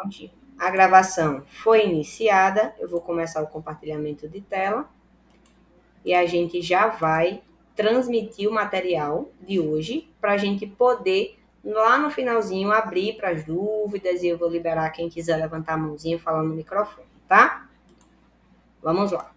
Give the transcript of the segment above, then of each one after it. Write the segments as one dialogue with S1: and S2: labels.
S1: Prontinho. A gravação foi iniciada. Eu vou começar o compartilhamento de tela e a gente já vai transmitir o material de hoje para a gente poder, lá no finalzinho, abrir para as dúvidas e eu vou liberar quem quiser levantar a mãozinha e falar no microfone, tá? Vamos lá.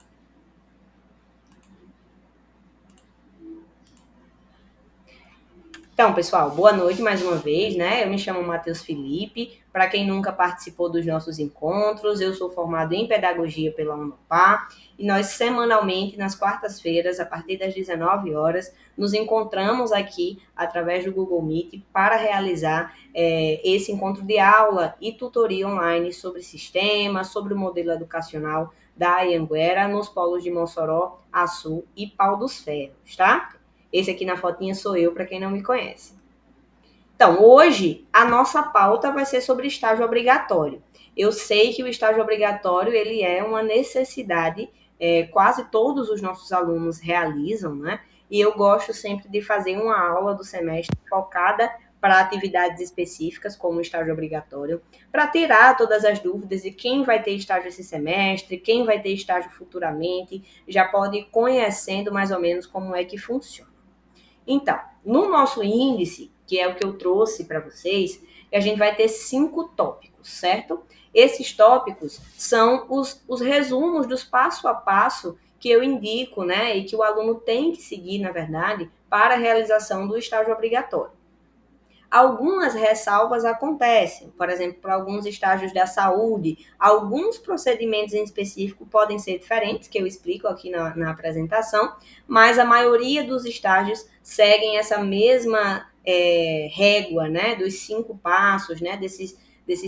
S1: Então, pessoal, boa noite mais uma vez, né? Eu me chamo Matheus Felipe. Para quem nunca participou dos nossos encontros, eu sou formado em Pedagogia pela Unopar e nós semanalmente, nas quartas-feiras, a partir das 19 horas, nos encontramos aqui através do Google Meet para realizar esse encontro de aula e tutoria online sobre sistemas, sobre o modelo educacional da Anhanguera nos polos de Mossoró, Açu e Pau dos Ferros, tá? Esse aqui na fotinha sou eu, para quem não me conhece. Então, hoje, a nossa pauta vai ser sobre estágio obrigatório. Eu sei que o estágio obrigatório, ele é uma necessidade, quase todos os nossos alunos realizam, né? E eu gosto sempre de fazer uma aula do semestre focada para atividades específicas, como o estágio obrigatório, para tirar todas as dúvidas de quem vai ter estágio esse semestre, quem vai ter estágio futuramente, já pode ir conhecendo mais ou menos como é que funciona. Então, no nosso índice, que é o que eu trouxe para vocês, a gente vai ter 5 tópicos, certo? Esses tópicos são os resumos dos passo a passo que eu indico, né, e que o aluno tem que seguir, na verdade, para a realização do estágio obrigatório. Algumas ressalvas acontecem, por exemplo, para alguns estágios da saúde, alguns procedimentos em específico podem ser diferentes, que eu explico aqui na apresentação, mas a maioria dos estágios seguem essa mesma régua, né, dos 5 passos, né, desses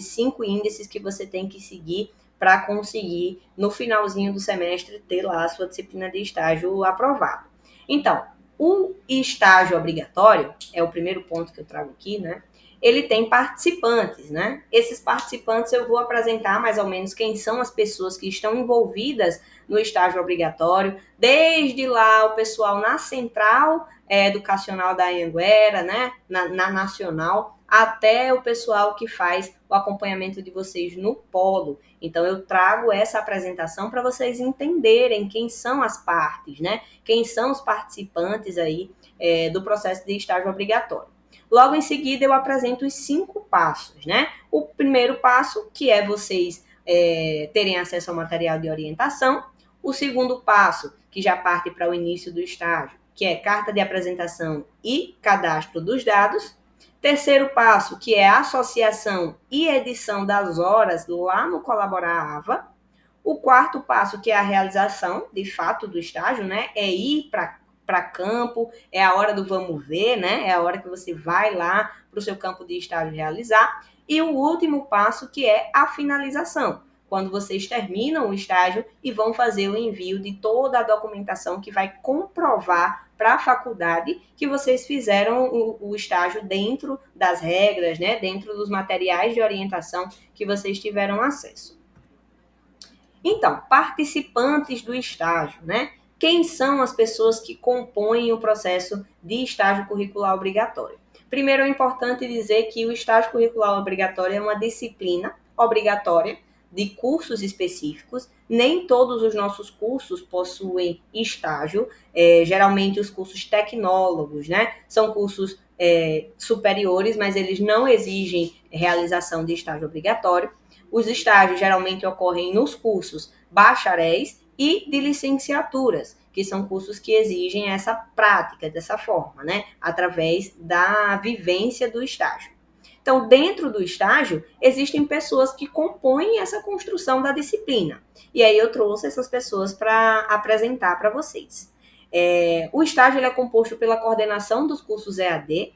S1: 5 índices que você tem que seguir para conseguir, no finalzinho do semestre, ter lá a sua disciplina de estágio aprovada. Então, o estágio obrigatório, é o primeiro ponto que eu trago aqui, né? Ele tem participantes, né? Esses participantes eu vou apresentar mais ou menos quem são as pessoas que estão envolvidas no estágio obrigatório, desde lá o pessoal na central educacional da Anhanguera, né? Na nacional, até o pessoal que faz o acompanhamento de vocês no polo. Então, eu trago essa apresentação para vocês entenderem quem são as partes, né? Quem são os participantes aí do processo de estágio obrigatório. Logo em seguida, eu apresento os 5 passos, né? O primeiro passo, que é vocês terem acesso ao material de orientação. O segundo passo, que já parte para o início do estágio, que é carta de apresentação e cadastro dos dados. Terceiro passo, que é a associação e edição das horas lá no Colaborar AVA. O quarto passo, que é a realização, de fato, do estágio, né? É ir para campo, é a hora do vamos ver, né? É a hora que você vai lá para o seu campo de estágio realizar. E o último passo, que é a finalização, quando vocês terminam o estágio e vão fazer o envio de toda a documentação que vai comprovar para a faculdade que vocês fizeram o estágio dentro das regras, né? Dentro dos materiais de orientação que vocês tiveram acesso. Então, participantes do estágio, né? Quem são as pessoas que compõem o processo de estágio curricular obrigatório? Primeiro, é importante dizer que o estágio curricular obrigatório é uma disciplina obrigatória de cursos específicos. Nem todos os nossos cursos possuem estágio. Geralmente, os cursos tecnólogos, né? São cursos superiores, mas eles não exigem realização de estágio obrigatório. Os estágios geralmente ocorrem nos cursos bacharéis e de licenciaturas, que são cursos que exigem essa prática dessa forma, né? Através da vivência do estágio. Então, dentro do estágio, existem pessoas que compõem essa construção da disciplina. E aí eu trouxe essas pessoas para apresentar para vocês. O estágio ele é composto pela coordenação dos cursos EAD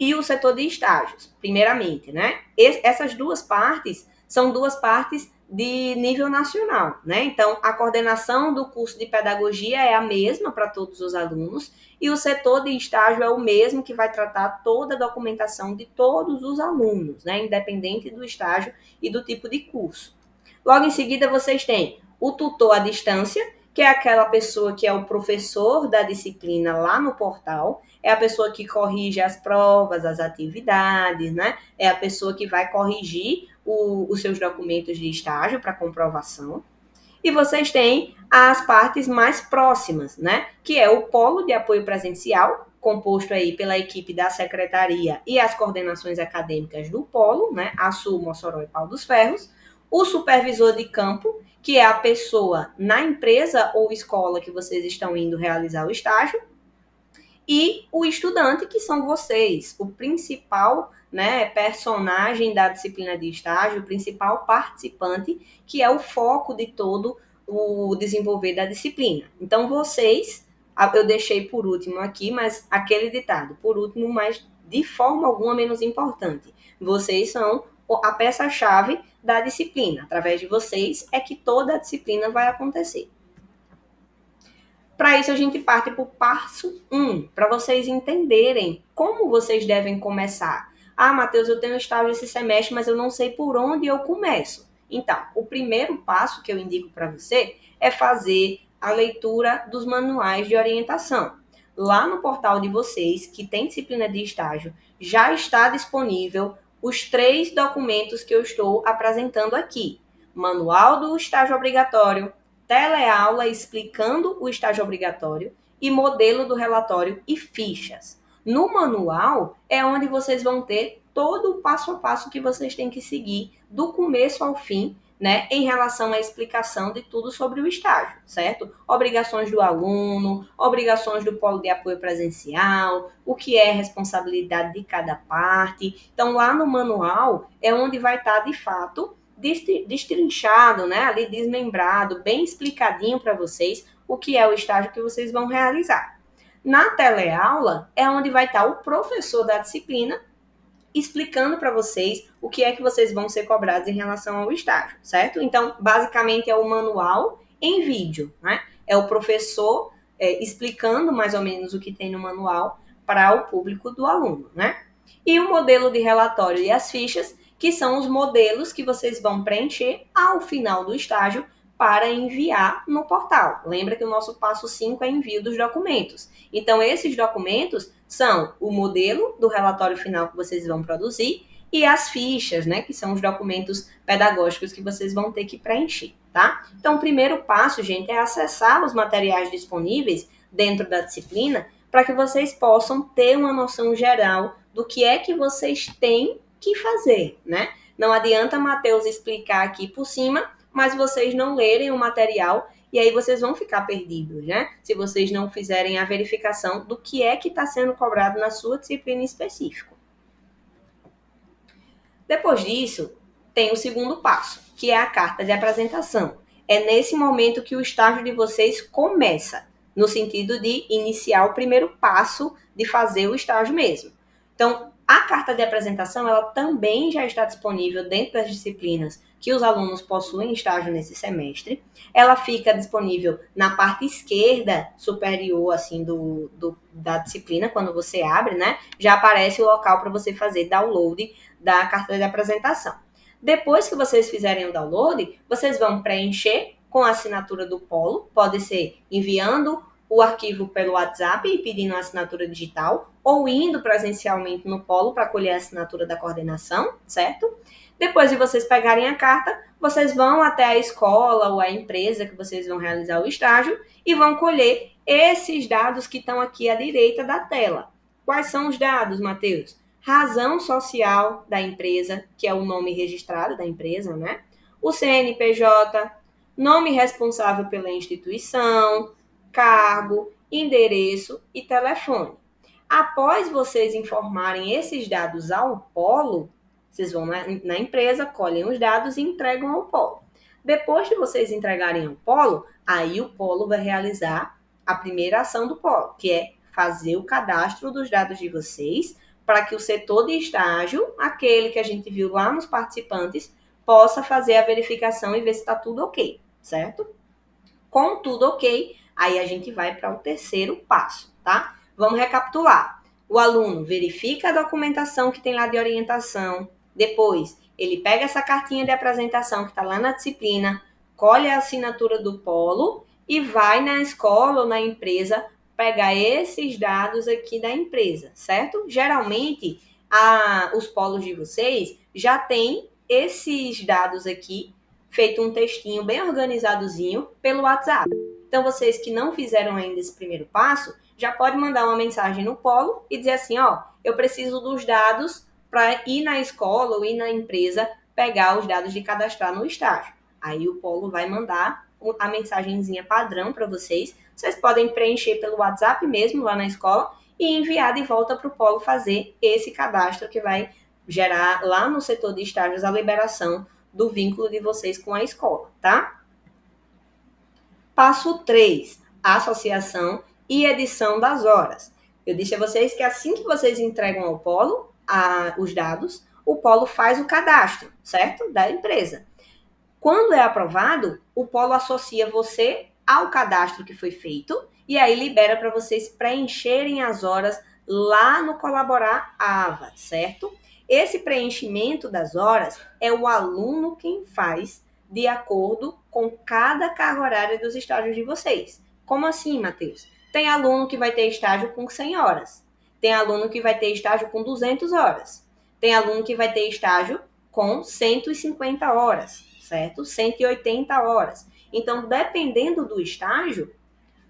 S1: e o setor de estágios, primeiramente, né? Essas duas partes são duas partes de nível nacional, né? Então, a coordenação do curso de pedagogia é a mesma para todos os alunos e o setor de estágio é o mesmo que vai tratar toda a documentação de todos os alunos, né? Independente do estágio e do tipo de curso. Logo em seguida, vocês têm o tutor à distância, que é aquela pessoa que é o professor da disciplina lá no portal, é a pessoa que corrige as provas, as atividades, né? É a pessoa que vai corrigir os seus documentos de estágio para comprovação. E vocês têm as partes mais próximas, né? Que é o polo de apoio presencial, composto aí pela equipe da secretaria e as coordenações acadêmicas do polo, né? Açu, Mossoró e Pau dos Ferros. O supervisor de campo, que é a pessoa na empresa ou escola que vocês estão indo realizar o estágio, e o estudante, que são vocês, o principal, né, personagem da disciplina de estágio, o principal participante, que é o foco de todo o desenvolver da disciplina. Então, vocês, eu deixei por último aqui, mas aquele ditado, por último, mas de forma alguma menos importante. Vocês são a peça-chave da disciplina. Através de vocês é que toda a disciplina vai acontecer. Para isso, a gente parte para o passo 1, para vocês entenderem como vocês devem começar. Ah, Matheus, eu tenho estágio esse semestre, mas eu não sei por onde eu começo. Então, o primeiro passo que eu indico para você é fazer a leitura dos manuais de orientação. Lá no portal de vocês, que tem disciplina de estágio, já está disponível os 3 documentos que eu estou apresentando aqui. Manual do estágio obrigatório, teleaula explicando o estágio obrigatório e modelo do relatório e fichas. No manual é onde vocês vão ter todo o passo a passo que vocês têm que seguir do começo ao fim, né, em relação à explicação de tudo sobre o estágio, certo? Obrigações do aluno, obrigações do polo de apoio presencial, o que é responsabilidade de cada parte. Então, lá no manual é onde vai estar, de fato, destrinchado, né, ali desmembrado, bem explicadinho para vocês o que é o estágio que vocês vão realizar. Na teleaula é onde vai estar o professor da disciplina explicando para vocês o que é que vocês vão ser cobrados em relação ao estágio, certo? Então, basicamente é o manual em vídeo, né? É o professor explicando mais ou menos o que tem no manual para o público do aluno, né? E o modelo de relatório e as fichas, que são os modelos que vocês vão preencher ao final do estágio para enviar no portal. Lembra que o nosso passo 5 é envio dos documentos. Então, esses documentos são o modelo do relatório final que vocês vão produzir e as fichas, né, que são os documentos pedagógicos que vocês vão ter que preencher, tá? Então, o primeiro passo, gente, é acessar os materiais disponíveis dentro da disciplina para que vocês possam ter uma noção geral do que é que vocês têm que fazer, né? Não adianta Matheus explicar aqui por cima, mas vocês não lerem o material e aí vocês vão ficar perdidos, né? Se vocês não fizerem a verificação do que é que está sendo cobrado na sua disciplina específica. Depois disso, tem o segundo passo, que é a carta de apresentação. É nesse momento que o estágio de vocês começa, no sentido de iniciar o primeiro passo de fazer o estágio mesmo. Então, a carta de apresentação, ela também já está disponível dentro das disciplinas que os alunos possuem estágio nesse semestre. Ela fica disponível na parte esquerda superior, assim, da disciplina, quando você abre, né? Já aparece o local para você fazer download da carta de apresentação. Depois que vocês fizerem o download, vocês vão preencher com a assinatura do polo, pode ser enviando o arquivo pelo WhatsApp e pedindo a assinatura digital, ou indo presencialmente no polo para colher a assinatura da coordenação, certo? Depois de vocês pegarem a carta, vocês vão até a escola ou a empresa que vocês vão realizar o estágio e vão colher esses dados que estão aqui à direita da tela. Quais são os dados, Matheus? Razão social da empresa, que é o nome registrado da empresa, né? O CNPJ, nome responsável pela instituição, cargo, endereço e telefone. Após vocês informarem esses dados ao polo, vocês vão na empresa, colhem os dados e entregam ao polo. Depois de vocês entregarem ao polo, aí o polo vai realizar a primeira ação do polo, que é fazer o cadastro dos dados de vocês para que o setor de estágio, aquele que a gente viu lá nos participantes, possa fazer a verificação e ver se está tudo ok, certo? Com tudo ok, aí a gente vai para o terceiro passo, tá? Vamos recapitular. O aluno verifica a documentação que tem lá de orientação, depois ele pega essa cartinha de apresentação que está lá na disciplina, colhe a assinatura do polo e vai na escola ou na empresa pegar esses dados aqui da empresa, certo? Geralmente, os polos de vocês já têm esses dados aqui, feito um textinho bem organizadozinho pelo WhatsApp. Então, vocês que não fizeram ainda esse primeiro passo, já pode mandar uma mensagem no polo e dizer assim, ó, eu preciso dos dados para ir na escola ou ir na empresa pegar os dados de cadastrar no estágio. Aí o polo vai mandar a mensagenzinha padrão para vocês. Vocês podem preencher pelo WhatsApp mesmo lá na escola e enviar de volta para o polo fazer esse cadastro que vai gerar lá no setor de estágios a liberação do vínculo de vocês com a escola, tá? Passo 3, associação e edição das horas. Eu disse a vocês que assim que vocês entregam ao polo os dados, o polo faz o cadastro, certo? Da empresa. Quando é aprovado, o polo associa você ao cadastro que foi feito e aí libera para vocês preencherem as horas lá no Colaborar AVA, certo? Esse preenchimento das horas é o aluno quem faz de acordo com cada carga horária dos estágios de vocês. Como assim, Matheus? Tem aluno que vai ter estágio com 100 horas. Tem aluno que vai ter estágio com 200 horas. Tem aluno que vai ter estágio com 150 horas, certo? 180 horas. Então, dependendo do estágio,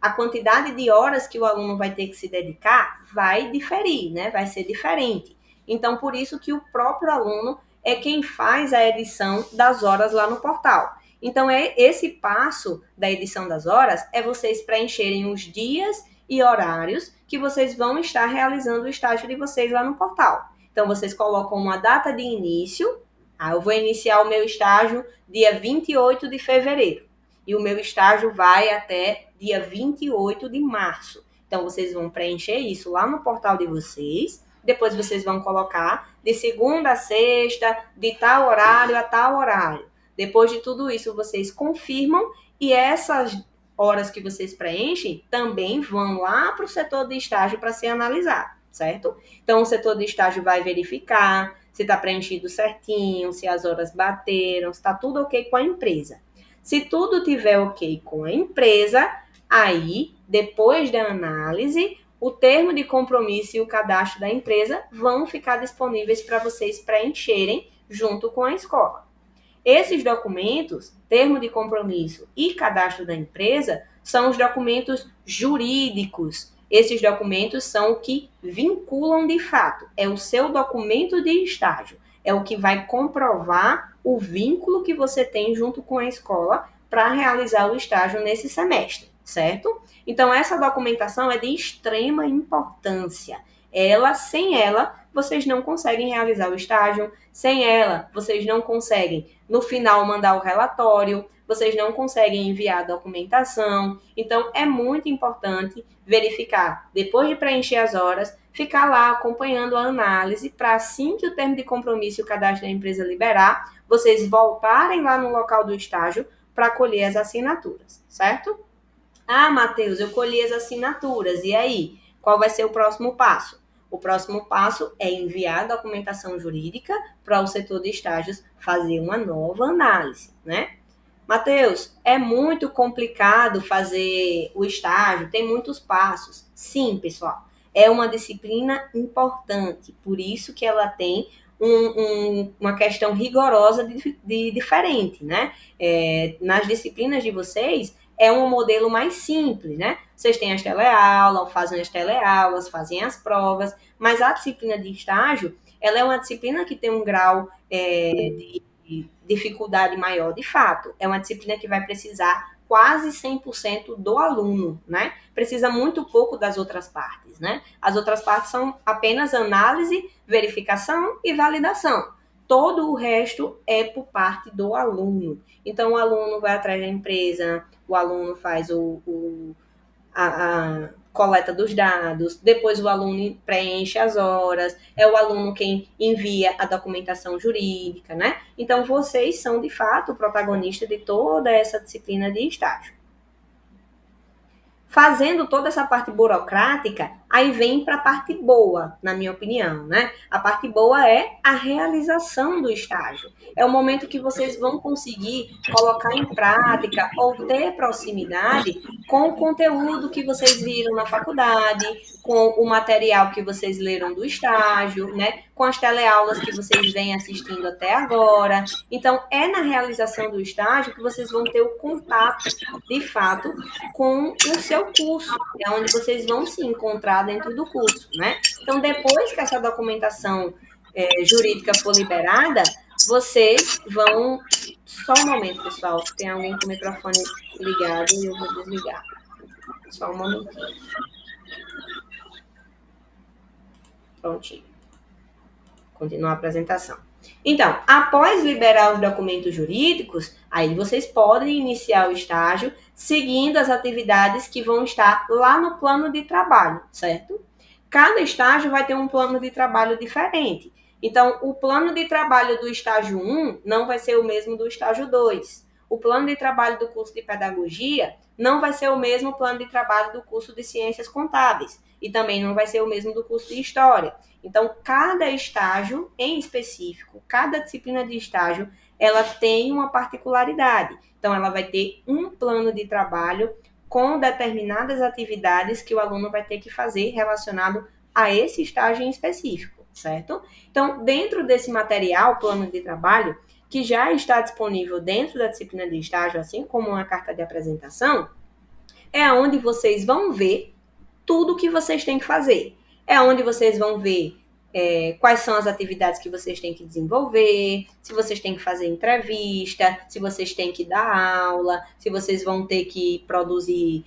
S1: a quantidade de horas que o aluno vai ter que se dedicar vai diferir, né? Vai ser diferente. Então, por isso que o próprio aluno é quem faz a edição das horas lá no portal. Então, esse passo da edição das horas é vocês preencherem os dias e horários que vocês vão estar realizando o estágio de vocês lá no portal. Então, vocês colocam uma data de início. Eu vou iniciar o meu estágio dia 28 de fevereiro. E o meu estágio vai até dia 28 de março. Então, vocês vão preencher isso lá no portal de vocês. Depois, vocês vão colocar de segunda a sexta, de tal horário a tal horário. Depois de tudo isso, vocês confirmam e essas horas que vocês preenchem também vão lá para o setor de estágio para ser analisado, certo? Então, o setor de estágio vai verificar se está preenchido certinho, se as horas bateram, se está tudo ok com a empresa. Se tudo tiver ok com a empresa, aí, depois da análise, o termo de compromisso e o cadastro da empresa vão ficar disponíveis para vocês preencherem junto com a escola. Esses documentos, termo de compromisso e cadastro da empresa, são os documentos jurídicos. Esses documentos são o que vinculam de fato. É o seu documento de estágio. É o que vai comprovar o vínculo que você tem junto com a escola para realizar o estágio nesse semestre, certo? Então, essa documentação é de extrema importância. Sem ela, vocês não conseguem realizar o estágio. Sem ela, vocês não conseguem, no final, mandar o relatório. Vocês não conseguem enviar a documentação. Então, é muito importante verificar, depois de preencher as horas, ficar lá acompanhando a análise para assim que o termo de compromisso e o cadastro da empresa liberar, vocês voltarem lá no local do estágio para colher as assinaturas, certo? Matheus, eu colhi as assinaturas, e aí? Qual vai ser o próximo passo? O próximo passo é enviar a documentação jurídica para o setor de estágios fazer uma nova análise, né? Matheus, é muito complicado fazer o estágio, tem muitos passos. Sim, pessoal, é uma disciplina importante, por isso que ela tem uma questão rigorosa de diferente, né? Nas disciplinas de vocês, é um modelo mais simples, né? Vocês têm as teleaulas, fazem as teleaulas, fazem as provas, mas a disciplina de estágio, ela é uma disciplina que tem um grau de dificuldade maior, de fato. É uma disciplina que vai precisar quase 100% do aluno, né? Precisa muito pouco das outras partes, né? As outras partes são apenas análise, verificação e validação. Todo o resto é por parte do aluno. Então, o aluno vai atrás da empresa, o aluno faz a coleta dos dados, depois o aluno preenche as horas, é o aluno quem envia a documentação jurídica, né? Então, vocês são, de fato, o protagonista de toda essa disciplina de estágio. Fazendo toda essa parte burocrática, Aí vem para a parte boa, na minha opinião, né? A parte boa é a realização do estágio. É o momento que vocês vão conseguir colocar em prática ou ter proximidade com o conteúdo que vocês viram na faculdade, com o material que vocês leram do estágio, né? Com as teleaulas que vocês vêm assistindo até agora. Então, é na realização do estágio que vocês vão ter o contato, de fato, com o seu curso, é onde vocês vão se encontrar dentro do curso, né? Então, depois que essa documentação jurídica for liberada, vocês vão. Só um momento, pessoal. Tem alguém com o microfone ligado e eu vou desligar. Só um momentinho. Prontinho. Continuar a apresentação. Então, após liberar os documentos jurídicos, aí vocês podem iniciar o estágio seguindo as atividades que vão estar lá no plano de trabalho, certo? Cada estágio vai ter um plano de trabalho diferente. Então, o plano de trabalho do estágio 1 não vai ser o mesmo do estágio 2. O plano de trabalho do curso de pedagogia não vai ser o mesmo plano de trabalho do curso de ciências contábeis. E também não vai ser o mesmo do curso de história. Então, cada estágio em específico, cada disciplina de estágio, ela tem uma particularidade. Então, ela vai ter um plano de trabalho com determinadas atividades que o aluno vai ter que fazer relacionado a esse estágio em específico, certo? Então, dentro desse material, plano de trabalho, que já está disponível dentro da disciplina de estágio, assim como uma carta de apresentação, é onde vocês vão ver tudo que vocês têm que fazer. É onde vocês vão ver quais são as atividades que vocês têm que desenvolver, se vocês têm que fazer entrevista, se vocês têm que dar aula, se vocês vão ter que produzir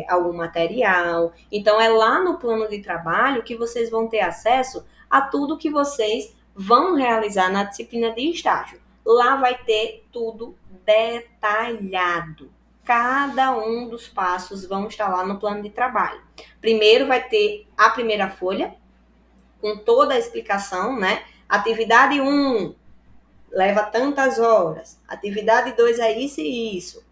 S1: algum material. Então, é lá no plano de trabalho que vocês vão ter acesso a tudo que vocês vão realizar na disciplina de estágio. Lá vai ter tudo detalhado. Cada um dos passos vão estar lá no plano de trabalho. Primeiro vai ter a primeira folha, com toda a explicação, né? Atividade 1 leva tantas horas. Atividade 2 é isso e isso.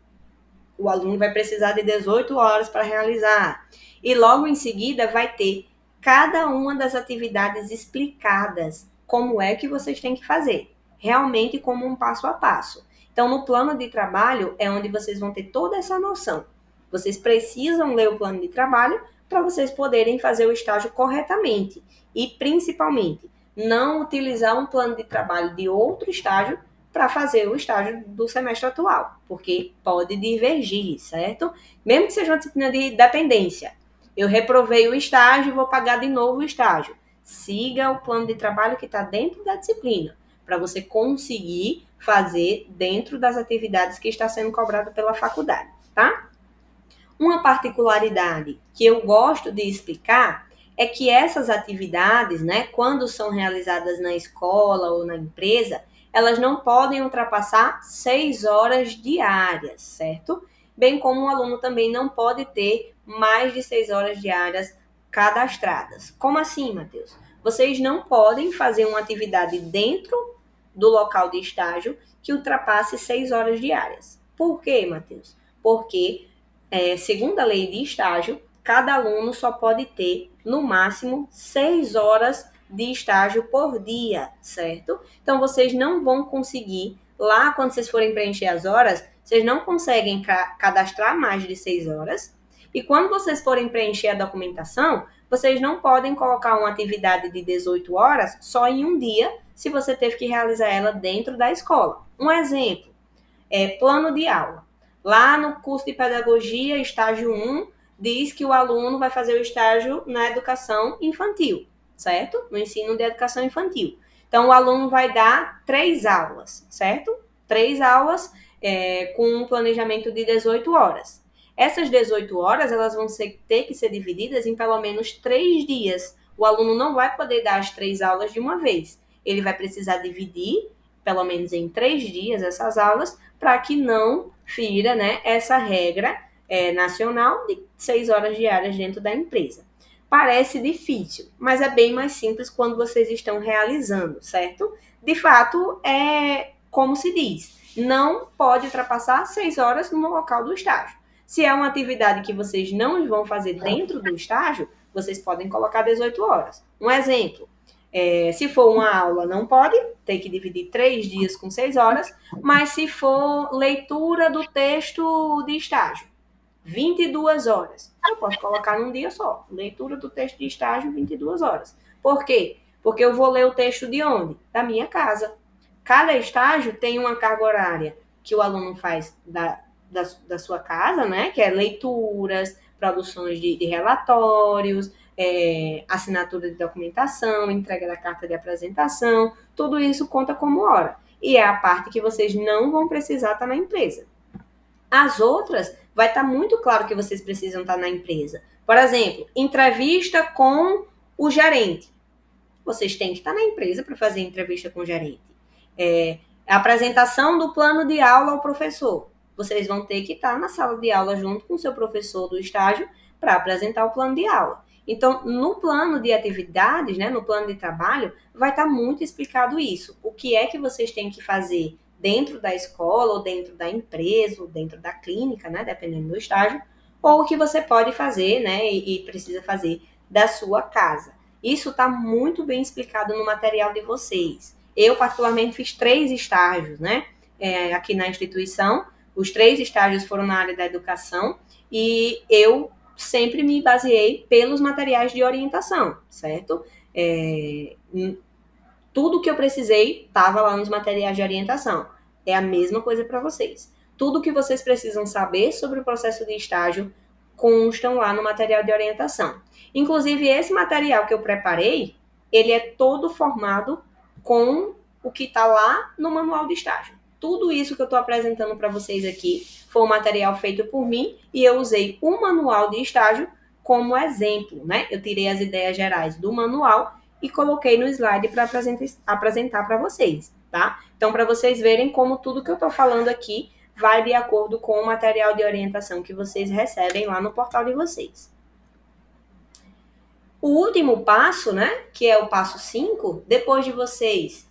S1: O aluno vai precisar de 18 horas para realizar. E logo em seguida vai ter cada uma das atividades explicadas, como é que vocês têm que fazer, realmente como um passo a passo. Então, no plano de trabalho é onde vocês vão ter toda essa noção. Vocês precisam ler o plano de trabalho para vocês poderem fazer o estágio corretamente. E, principalmente, não utilizar um plano de trabalho de outro estágio para fazer o estágio do semestre atual, porque pode divergir, certo? Mesmo que seja uma disciplina de dependência. Eu reprovei o estágio e vou pagar de novo o estágio. Siga o plano de trabalho que está dentro da disciplina, para você conseguir fazer dentro das atividades que está sendo cobrado pela faculdade, tá? Uma particularidade que eu gosto de explicar é que essas atividades, né, quando são realizadas na escola ou na empresa, elas não podem ultrapassar 6 horas diárias, certo? Bem como o aluno também não pode ter mais de 6 horas diárias cadastradas. Como assim, Matheus? Vocês não podem fazer uma atividade dentro do local de estágio que ultrapasse 6 horas diárias. Por quê, Matheus? Porque, segundo a lei de estágio, cada aluno só pode ter, no máximo, 6 horas de estágio por dia, certo? Então, vocês não vão conseguir, lá quando vocês forem preencher as horas, vocês não conseguem cadastrar mais de 6 horas. E quando vocês forem preencher a documentação, vocês não podem colocar uma atividade de 18 horas só em um dia, se você teve que realizar ela dentro da escola. Um exemplo, plano de aula. Lá no curso de pedagogia, estágio 1, diz que o aluno vai fazer o estágio na educação infantil, certo? No ensino de educação infantil. Então, o aluno vai dar 3 aulas, certo? 3 aulas com um planejamento de 18 horas. Essas 18 horas, elas vão ter que ser divididas em pelo menos 3 dias. O aluno não vai poder dar as 3 aulas de uma vez. Ele vai precisar dividir, pelo menos em 3 dias, essas aulas, para que não fira, né, essa regra nacional de 6 horas diárias dentro da empresa. Parece difícil, mas é bem mais simples quando vocês estão realizando, certo? De fato, é como se diz, não pode ultrapassar 6 horas no local do estágio. Se é uma atividade que vocês não vão fazer dentro do estágio, vocês podem colocar 18 horas. Um exemplo, se for uma aula, não pode, tem que dividir 3 dias com 6 horas, mas se for leitura do texto de estágio, 22 horas, eu posso colocar num dia só, leitura do texto de estágio, 22 horas. Por quê? Porque eu vou ler o texto de onde? Da minha casa. Cada estágio tem uma carga horária que o aluno faz da sua casa, né? Que é leituras, produções de relatórios, assinatura de documentação, entrega da carta de apresentação, tudo isso conta como hora. E é a parte que vocês não vão precisar estar na empresa. As outras, vai estar muito claro que vocês precisam estar na empresa. Por exemplo, entrevista com o gerente. Vocês têm que estar na empresa para fazer entrevista com o gerente. A apresentação do plano de aula ao professor. Vocês vão ter que estar na sala de aula junto com o seu professor do estágio para apresentar o plano de aula. Então, no plano de atividades, né, no plano de trabalho, vai estar muito explicado isso. O que é que vocês têm que fazer dentro da escola, ou dentro da empresa, ou dentro da clínica, né, dependendo do estágio, ou o que você pode fazer, né, e precisa fazer da sua casa. Isso está muito bem explicado no material de vocês. Eu, particularmente, fiz 3 estágios, né, aqui na instituição. Os 3 estágios foram na área da educação e eu sempre me baseei pelos materiais de orientação, certo? Tudo que eu precisei estava lá nos materiais de orientação. É a mesma coisa para vocês. Tudo que vocês precisam saber sobre o processo de estágio constam lá no material de orientação. Inclusive, esse material que eu preparei, ele é todo formado com o que está lá no manual de estágio. Tudo isso que eu estou apresentando para vocês aqui foi um material feito por mim e eu usei o manual de estágio como exemplo, né? Eu tirei as ideias gerais do manual e coloquei no slide para apresentar para vocês, tá? Então, para vocês verem como tudo que eu estou falando aqui vai de acordo com o material de orientação que vocês recebem lá no portal de vocês. O último passo, né, que é o passo 5, depois de vocês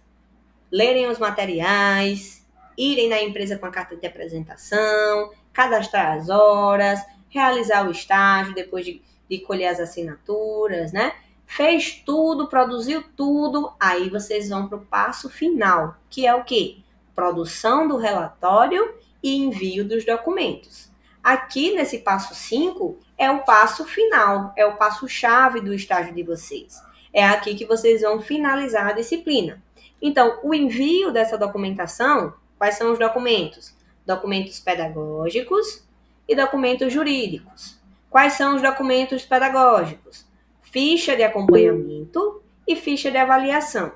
S1: lerem os materiais, irem na empresa com a carta de apresentação, cadastrar as horas, realizar o estágio depois de colher as assinaturas, né? Fez tudo, produziu tudo, aí vocês vão para o passo final, que é o quê? Produção do relatório e envio dos documentos. Aqui nesse passo 5 é o passo final, é o passo-chave do estágio de vocês. É aqui que vocês vão finalizar a disciplina. Então, o envio dessa documentação, quais são os documentos? Documentos pedagógicos e documentos jurídicos. Quais são os documentos pedagógicos? Ficha de acompanhamento e ficha de avaliação.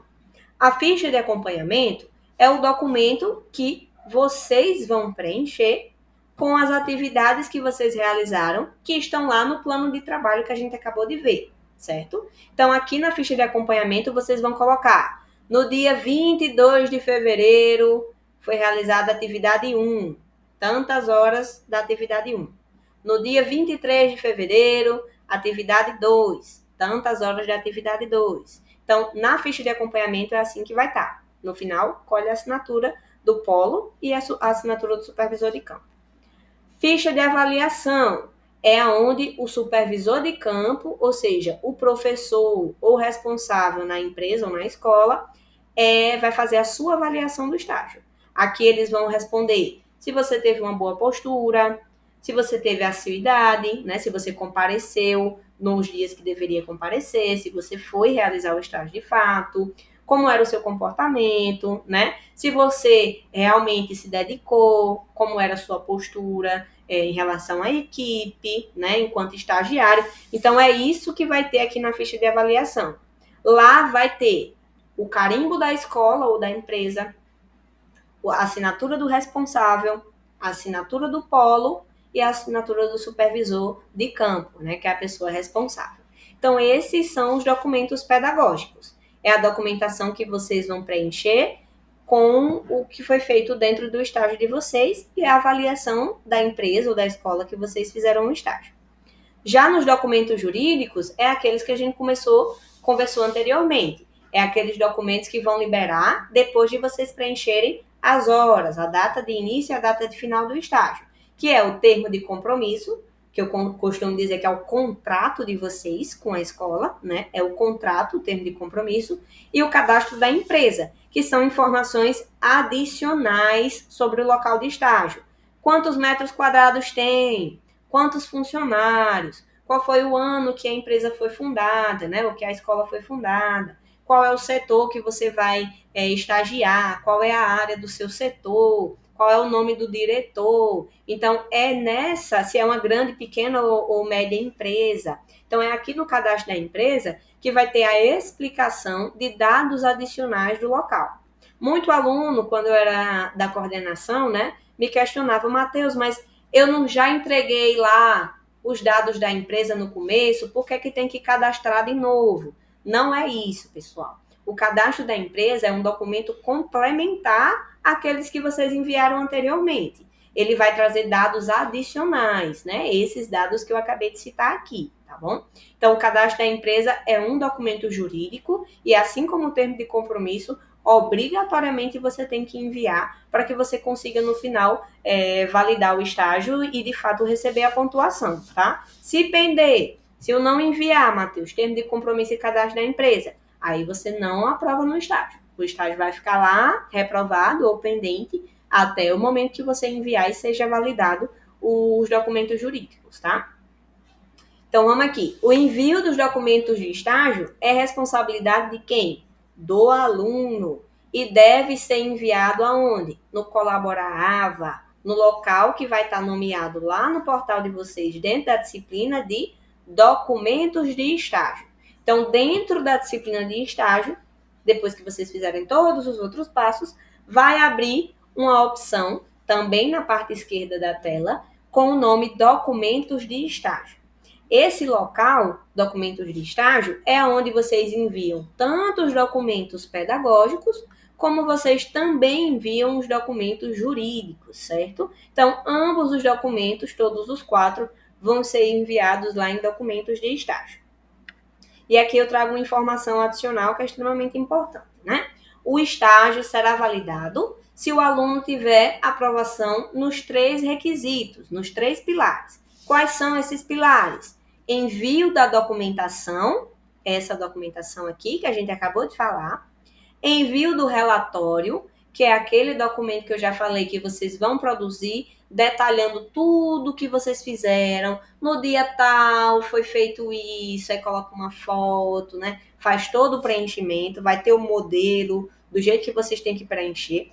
S1: A ficha de acompanhamento é o documento que vocês vão preencher com as atividades que vocês realizaram, que estão lá no plano de trabalho que a gente acabou de ver, certo? Então, aqui na ficha de acompanhamento, vocês vão colocar: no dia 22 de fevereiro, foi realizada a atividade 1, tantas horas da atividade 1. No dia 23 de fevereiro, atividade 2, tantas horas da atividade 2. Então, na ficha de acompanhamento é assim que vai estar. No final, colhe a assinatura do polo e a assinatura do supervisor de campo. Ficha de avaliação é onde o supervisor de campo, ou seja, o professor ou responsável na empresa ou na escola, vai fazer a sua avaliação do estágio. Aqui eles vão responder se você teve uma boa postura, se você teve assiduidade, né, se você compareceu nos dias que deveria comparecer, se você foi realizar o estágio de fato, como era o seu comportamento, né? Se você realmente se dedicou, como era a sua postura em relação à equipe, né? Enquanto estagiário. Então, é isso que vai ter aqui na ficha de avaliação. Lá vai ter o carimbo da escola ou da empresa, a assinatura do responsável, a assinatura do polo e a assinatura do supervisor de campo, né? Que é a pessoa responsável. Então, esses são os documentos pedagógicos. É a documentação que vocês vão preencher com o que foi feito dentro do estágio de vocês e a avaliação da empresa ou da escola que vocês fizeram no estágio. Já nos documentos jurídicos, é aqueles que a gente conversou anteriormente. É aqueles documentos que vão liberar depois de vocês preencherem as horas, a data de início e a data de final do estágio, que é o termo de compromisso, que eu costumo dizer que é o contrato de vocês com a escola, né? É o contrato, o termo de compromisso, e o cadastro da empresa, que são informações adicionais sobre o local de estágio. Quantos metros quadrados tem? Quantos funcionários? Qual foi o ano que a empresa foi fundada, né? Ou que a escola foi fundada? Qual é o setor que você vai estagiar? Qual é a área do seu setor? Qual é o nome do diretor? Então, é nessa, se é uma grande, pequena ou média empresa. Então, é aqui no cadastro da empresa que vai ter a explicação de dados adicionais do local. Muito aluno, quando eu era da coordenação, né, me questionava, Matheus, mas eu não já entreguei lá os dados da empresa no começo, por que é que tem que cadastrar de novo? Não é isso, pessoal. O cadastro da empresa é um documento complementar àqueles que vocês enviaram anteriormente. Ele vai trazer dados adicionais, né? Esses dados que eu acabei de citar aqui, tá bom? Então, o cadastro da empresa é um documento jurídico e, assim como o termo de compromisso, obrigatoriamente você tem que enviar para que você consiga, no final, validar o estágio e, de fato, receber a pontuação, tá? Se pender, se eu não enviar, Matheus, termo de compromisso e cadastro da empresa, aí você não aprova no estágio. O estágio vai ficar lá, reprovado ou pendente, até o momento que você enviar e seja validado os documentos jurídicos, tá? Então, vamos aqui. O envio dos documentos de estágio é responsabilidade de quem? Do aluno. E deve ser enviado aonde? No Colaborava, no local que vai estar nomeado lá no portal de vocês, dentro da disciplina de documentos de estágio. Então, dentro da disciplina de estágio, depois que vocês fizerem todos os outros passos, vai abrir uma opção, também na parte esquerda da tela, com o nome Documentos de Estágio. Esse local, documentos de estágio, é onde vocês enviam tanto os documentos pedagógicos, como vocês também enviam os documentos jurídicos, certo? Então, ambos os documentos, todos os 4, vão ser enviados lá em documentos de estágio. E aqui eu trago uma informação adicional que é extremamente importante, né? O estágio será validado se o aluno tiver aprovação nos 3 requisitos, nos 3 pilares. Quais são esses pilares? Envio da documentação, essa documentação aqui que a gente acabou de falar. Envio do relatório, que é aquele documento que eu já falei que vocês vão produzir, detalhando tudo que vocês fizeram. No dia tal, foi feito isso, aí coloca uma foto, né? Faz todo o preenchimento, vai ter o modelo, do jeito que vocês têm que preencher.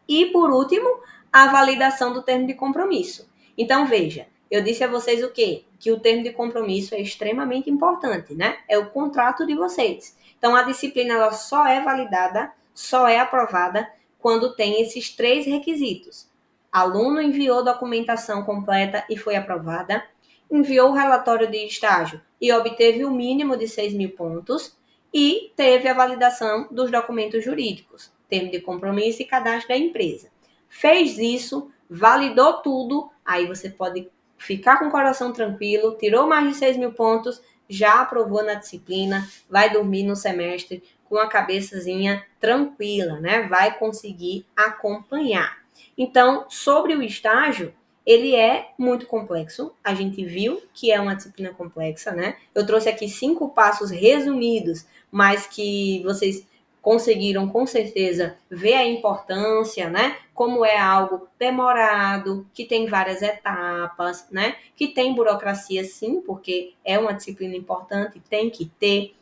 S1: E, por último, a validação do termo de compromisso. Então, veja, eu disse a vocês o quê? Que o termo de compromisso é extremamente importante, né? É o contrato de vocês. Então, a disciplina ela só é validada, só é aprovada quando tem esses 3 requisitos. Aluno enviou documentação completa e foi aprovada, enviou o relatório de estágio e obteve o mínimo de 6.000 pontos e teve a validação dos documentos jurídicos, termo de compromisso e cadastro da empresa. Fez isso, validou tudo, aí você pode ficar com o coração tranquilo, tirou mais de 6.000 pontos, já aprovou na disciplina, vai dormir no semestre com a cabeçazinha tranquila, né? Vai conseguir acompanhar. Então, sobre o estágio, ele é muito complexo. A gente viu que é uma disciplina complexa, né? Eu trouxe aqui 5 passos resumidos, mas que vocês conseguiram com certeza ver a importância, né? Como é algo demorado, que tem várias etapas, né? Que tem burocracia sim, porque é uma disciplina importante, tem que ter,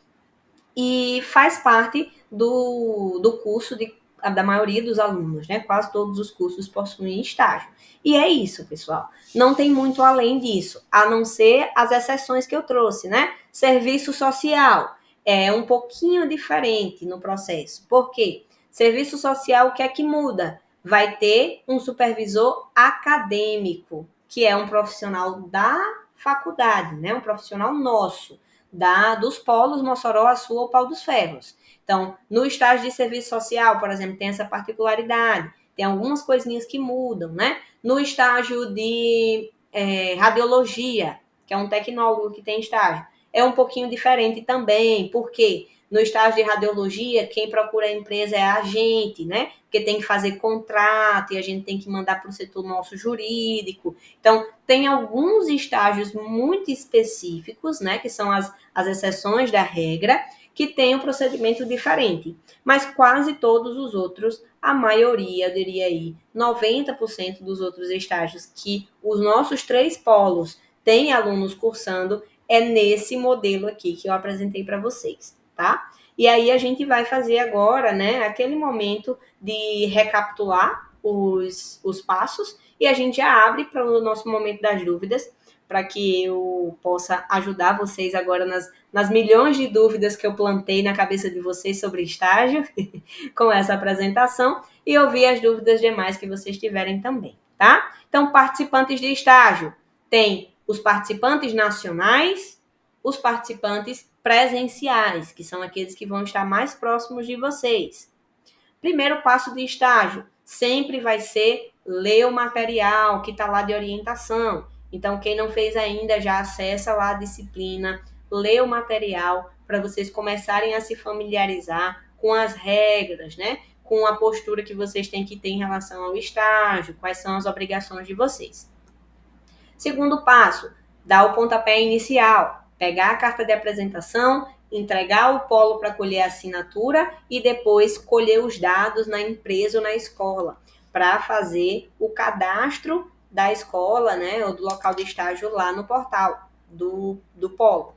S1: e faz parte do curso da maioria dos alunos, né? Quase todos os cursos possuem estágio. E é isso, pessoal. Não tem muito além disso, a não ser as exceções que eu trouxe, né? Serviço social é um pouquinho diferente no processo. Por quê? Serviço social, o que é que muda? Vai ter um supervisor acadêmico, que é um profissional da faculdade, né? Um profissional nosso, dos polos Mossoró, Açu ou Pau dos Ferros. Então, no estágio de serviço social, por exemplo, tem essa particularidade, tem algumas coisinhas que mudam, né? No estágio de radiologia, que é um tecnólogo que tem estágio, é um pouquinho diferente também, por quê? No estágio de radiologia, quem procura a empresa é a gente, né? Porque tem que fazer contrato e a gente tem que mandar para o setor nosso jurídico. Então, tem alguns estágios muito específicos, né? Que são as exceções da regra, que tem um procedimento diferente. Mas quase todos os outros, a maioria, eu diria aí, 90% dos outros estágios que os nossos 3 polos têm alunos cursando, é nesse modelo aqui que eu apresentei para vocês, tá? E aí a gente vai fazer agora, né, aquele momento de recapitular os passos e a gente já abre para o nosso momento das dúvidas, para que eu possa ajudar vocês agora nas milhões de dúvidas que eu plantei na cabeça de vocês sobre estágio, com essa apresentação, e ouvir as dúvidas demais que vocês tiverem também, tá? Então, participantes de estágio, tem os participantes nacionais, os participantes presenciais, que são aqueles que vão estar mais próximos de vocês. Primeiro passo de estágio, sempre vai ser ler o material que está lá de orientação. Então, quem não fez ainda, já acessa lá a disciplina, lê o material para vocês começarem a se familiarizar com as regras, né? Com a postura que vocês têm que ter em relação ao estágio, quais são as obrigações de vocês. Segundo passo, dar o pontapé inicial, pegar a carta de apresentação, entregar o polo para colher a assinatura e depois colher os dados na empresa ou na escola, para fazer o cadastro da escola, né, ou do local de estágio lá no portal do polo.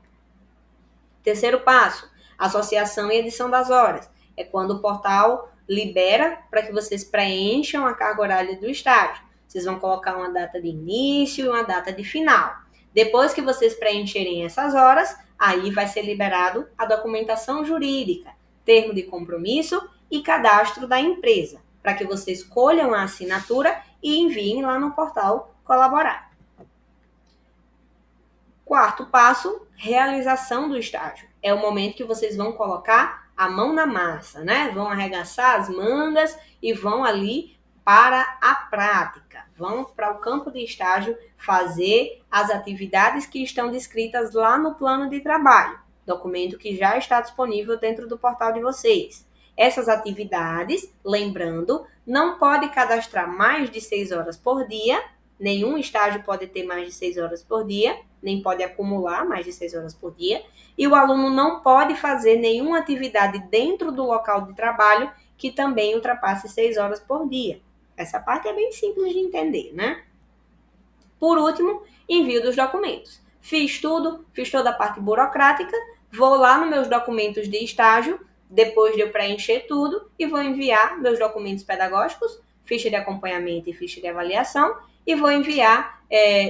S1: Terceiro passo, associação e edição das horas. É quando o portal libera para que vocês preencham a carga horária do estágio. Vocês vão colocar uma data de início e uma data de final. Depois que vocês preencherem essas horas, aí vai ser liberado a documentação jurídica, termo de compromisso e cadastro da empresa, para que vocês colham a assinatura e enviem lá no portal colaborar. Quarto passo, realização do estágio. É o momento que vocês vão colocar a mão na massa, né? Vão arregaçar as mangas e vão ali para a prática. Vão para o campo de estágio fazer as atividades que estão descritas lá no plano de trabalho, documento que já está disponível dentro do portal de vocês. Essas atividades, lembrando, não pode cadastrar mais de 6 horas por dia, nenhum estágio pode ter mais de 6 horas por dia, nem pode acumular mais de 6 horas por dia, e o aluno não pode fazer nenhuma atividade dentro do local de trabalho que também ultrapasse 6 horas por dia. Essa parte é bem simples de entender, né? Por último, envio dos documentos. Fiz tudo, fiz toda a parte burocrática, vou lá nos meus documentos de estágio, depois de eu preencher tudo, e vou enviar meus documentos pedagógicos, ficha de acompanhamento e ficha de avaliação, e vou enviar,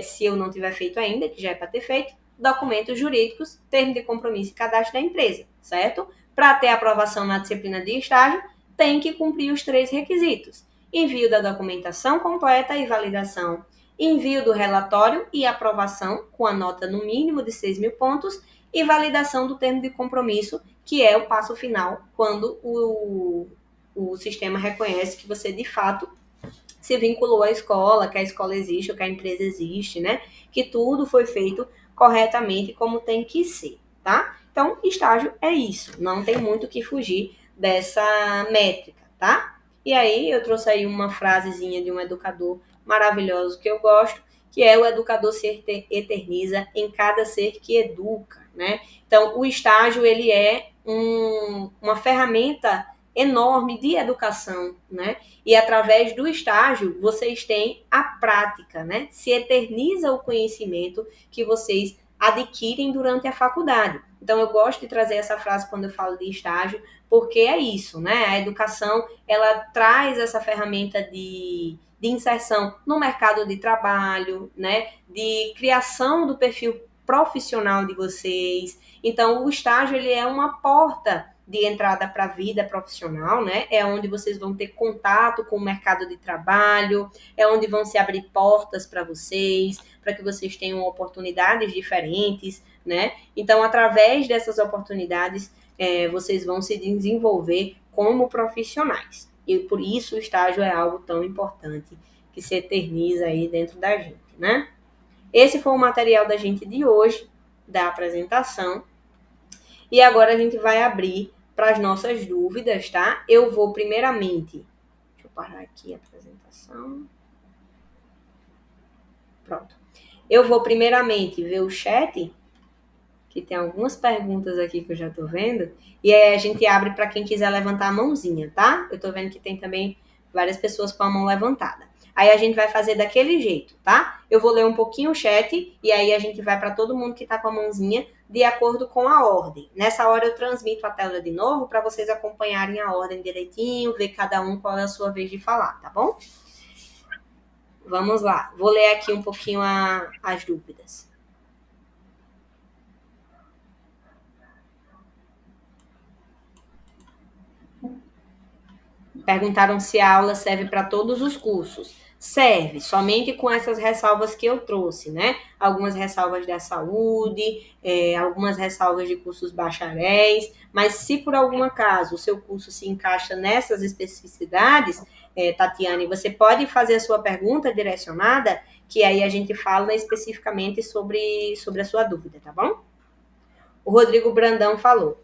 S1: se eu não tiver feito ainda, que já é para ter feito, documentos jurídicos, termo de compromisso e cadastro da empresa, certo? Para ter aprovação na disciplina de estágio, tem que cumprir os 3 requisitos: envio da documentação completa e validação, envio do relatório e aprovação com a nota no mínimo de 6.000 pontos e validação do termo de compromisso, que é o passo final, quando o sistema reconhece que você, de fato, se vinculou à escola, que a escola existe ou que a empresa existe, né? Que tudo foi feito corretamente como tem que ser, tá? Então, estágio é isso, não tem muito o que fugir dessa métrica, tá? E aí, eu trouxe aí uma frasezinha de um educador maravilhoso que eu gosto, que é: o educador se eterniza em cada ser que educa, né? Então, o estágio, ele é uma ferramenta enorme de educação, né? E através do estágio, vocês têm a prática, né? Se eterniza o conhecimento que vocês adquirem durante a faculdade. Então, eu gosto de trazer essa frase quando eu falo de estágio, porque é isso, né? A educação, ela traz essa ferramenta de inserção no mercado de trabalho, né? De criação do perfil profissional de vocês. Então, o estágio, ele é uma porta de entrada para a vida profissional, né? É onde vocês vão ter contato com o mercado de trabalho, é onde vão se abrir portas para vocês, para que vocês tenham oportunidades diferentes, né? Então, através dessas oportunidades, vocês vão se desenvolver como profissionais. E por isso o estágio é algo tão importante que se eterniza aí dentro da gente, né? Esse foi o material da gente de hoje, da apresentação. E agora a gente vai abrir para as nossas dúvidas, tá? Eu vou primeiramente... Deixa eu parar aqui a apresentação. Pronto. Eu vou primeiramente ver o chat, que tem algumas perguntas aqui que eu já tô vendo, e aí a gente abre para quem quiser levantar a mãozinha, tá? Eu tô vendo que tem também várias pessoas com a mão levantada. Aí a gente vai fazer daquele jeito, tá? Eu vou ler um pouquinho o chat e aí a gente vai para todo mundo que tá com a mãozinha de acordo com a ordem. Nessa hora eu transmito a tela de novo para vocês acompanharem a ordem direitinho, ver cada um qual é a sua vez de falar, tá bom? Vamos lá. Vou ler aqui um pouquinho as dúvidas. Perguntaram se a aula serve para todos os cursos. Serve, somente com essas ressalvas que eu trouxe, né? Algumas ressalvas da saúde, algumas ressalvas de cursos bacharéis, mas se por algum acaso o seu curso se encaixa nessas especificidades, Tatiane, você pode fazer a sua pergunta direcionada, que aí a gente fala especificamente sobre a sua dúvida, tá bom? O Rodrigo Brandão falou.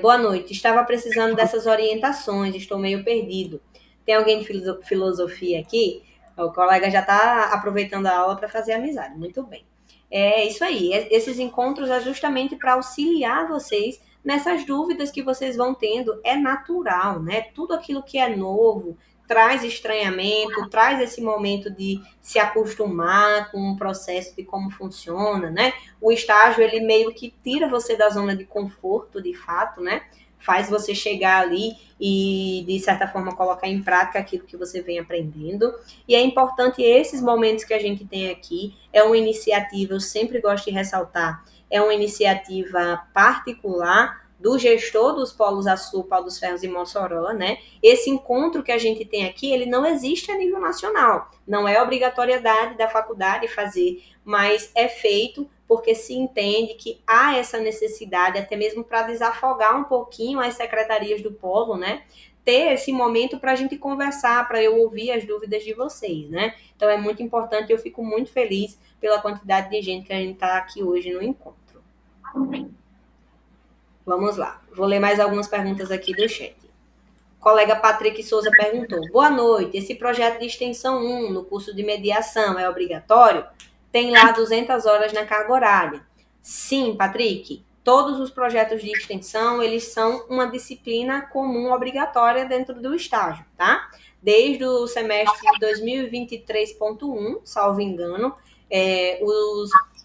S1: Boa noite. Estava precisando dessas orientações, estou meio perdido. Tem alguém de filosofia aqui? O colega já está aproveitando a aula para fazer amizade. Muito bem. É isso aí. Esses encontros é justamente para auxiliar vocês nessas dúvidas que vocês vão tendo. É natural, né? Tudo aquilo que é novo traz estranhamento, traz esse momento de se acostumar com o processo de como funciona, né? O estágio, ele meio que tira você da zona de conforto, de fato, né? Faz você chegar ali e, de certa forma, colocar em prática aquilo que você vem aprendendo. E é importante esses momentos que a gente tem aqui. É uma iniciativa, eu sempre gosto de ressaltar, é uma iniciativa particular do gestor dos Polos Açul, Pau dos Ferros e Mossoró, né? Esse encontro que a gente tem aqui, ele não existe a nível nacional. Não é obrigatoriedade da faculdade fazer, mas é feito porque se entende que há essa necessidade, até mesmo para desafogar um pouquinho as secretarias do polo, né? Ter esse momento para a gente conversar, para eu ouvir as dúvidas de vocês, né? Então é muito importante, eu fico muito feliz pela quantidade de gente que a gente está aqui hoje no encontro. Vamos lá, vou ler mais algumas perguntas aqui do chat. O colega Patrick Souza perguntou: boa noite, esse projeto de extensão 1 no curso de mediação é obrigatório? Tem lá 200 horas na carga horária. Sim, Patrick, todos os projetos de extensão, eles são uma disciplina comum obrigatória dentro do estágio, tá? Desde o semestre de 2023.1, salvo engano,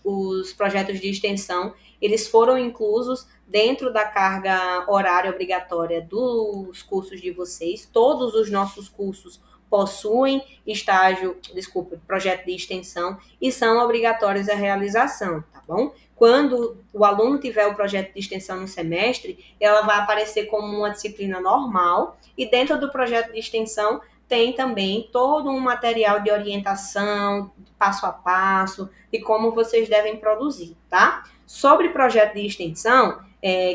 S1: os projetos de extensão, eles foram inclusos dentro da carga horária obrigatória dos cursos de vocês. Todos os nossos cursos possuem projeto de extensão e são obrigatórios a realização, tá bom? Quando o aluno tiver o projeto de extensão no semestre, ela vai aparecer como uma disciplina normal e dentro do projeto de extensão tem também todo um material de orientação, passo a passo, de como vocês devem produzir, tá? Sobre projeto de extensão,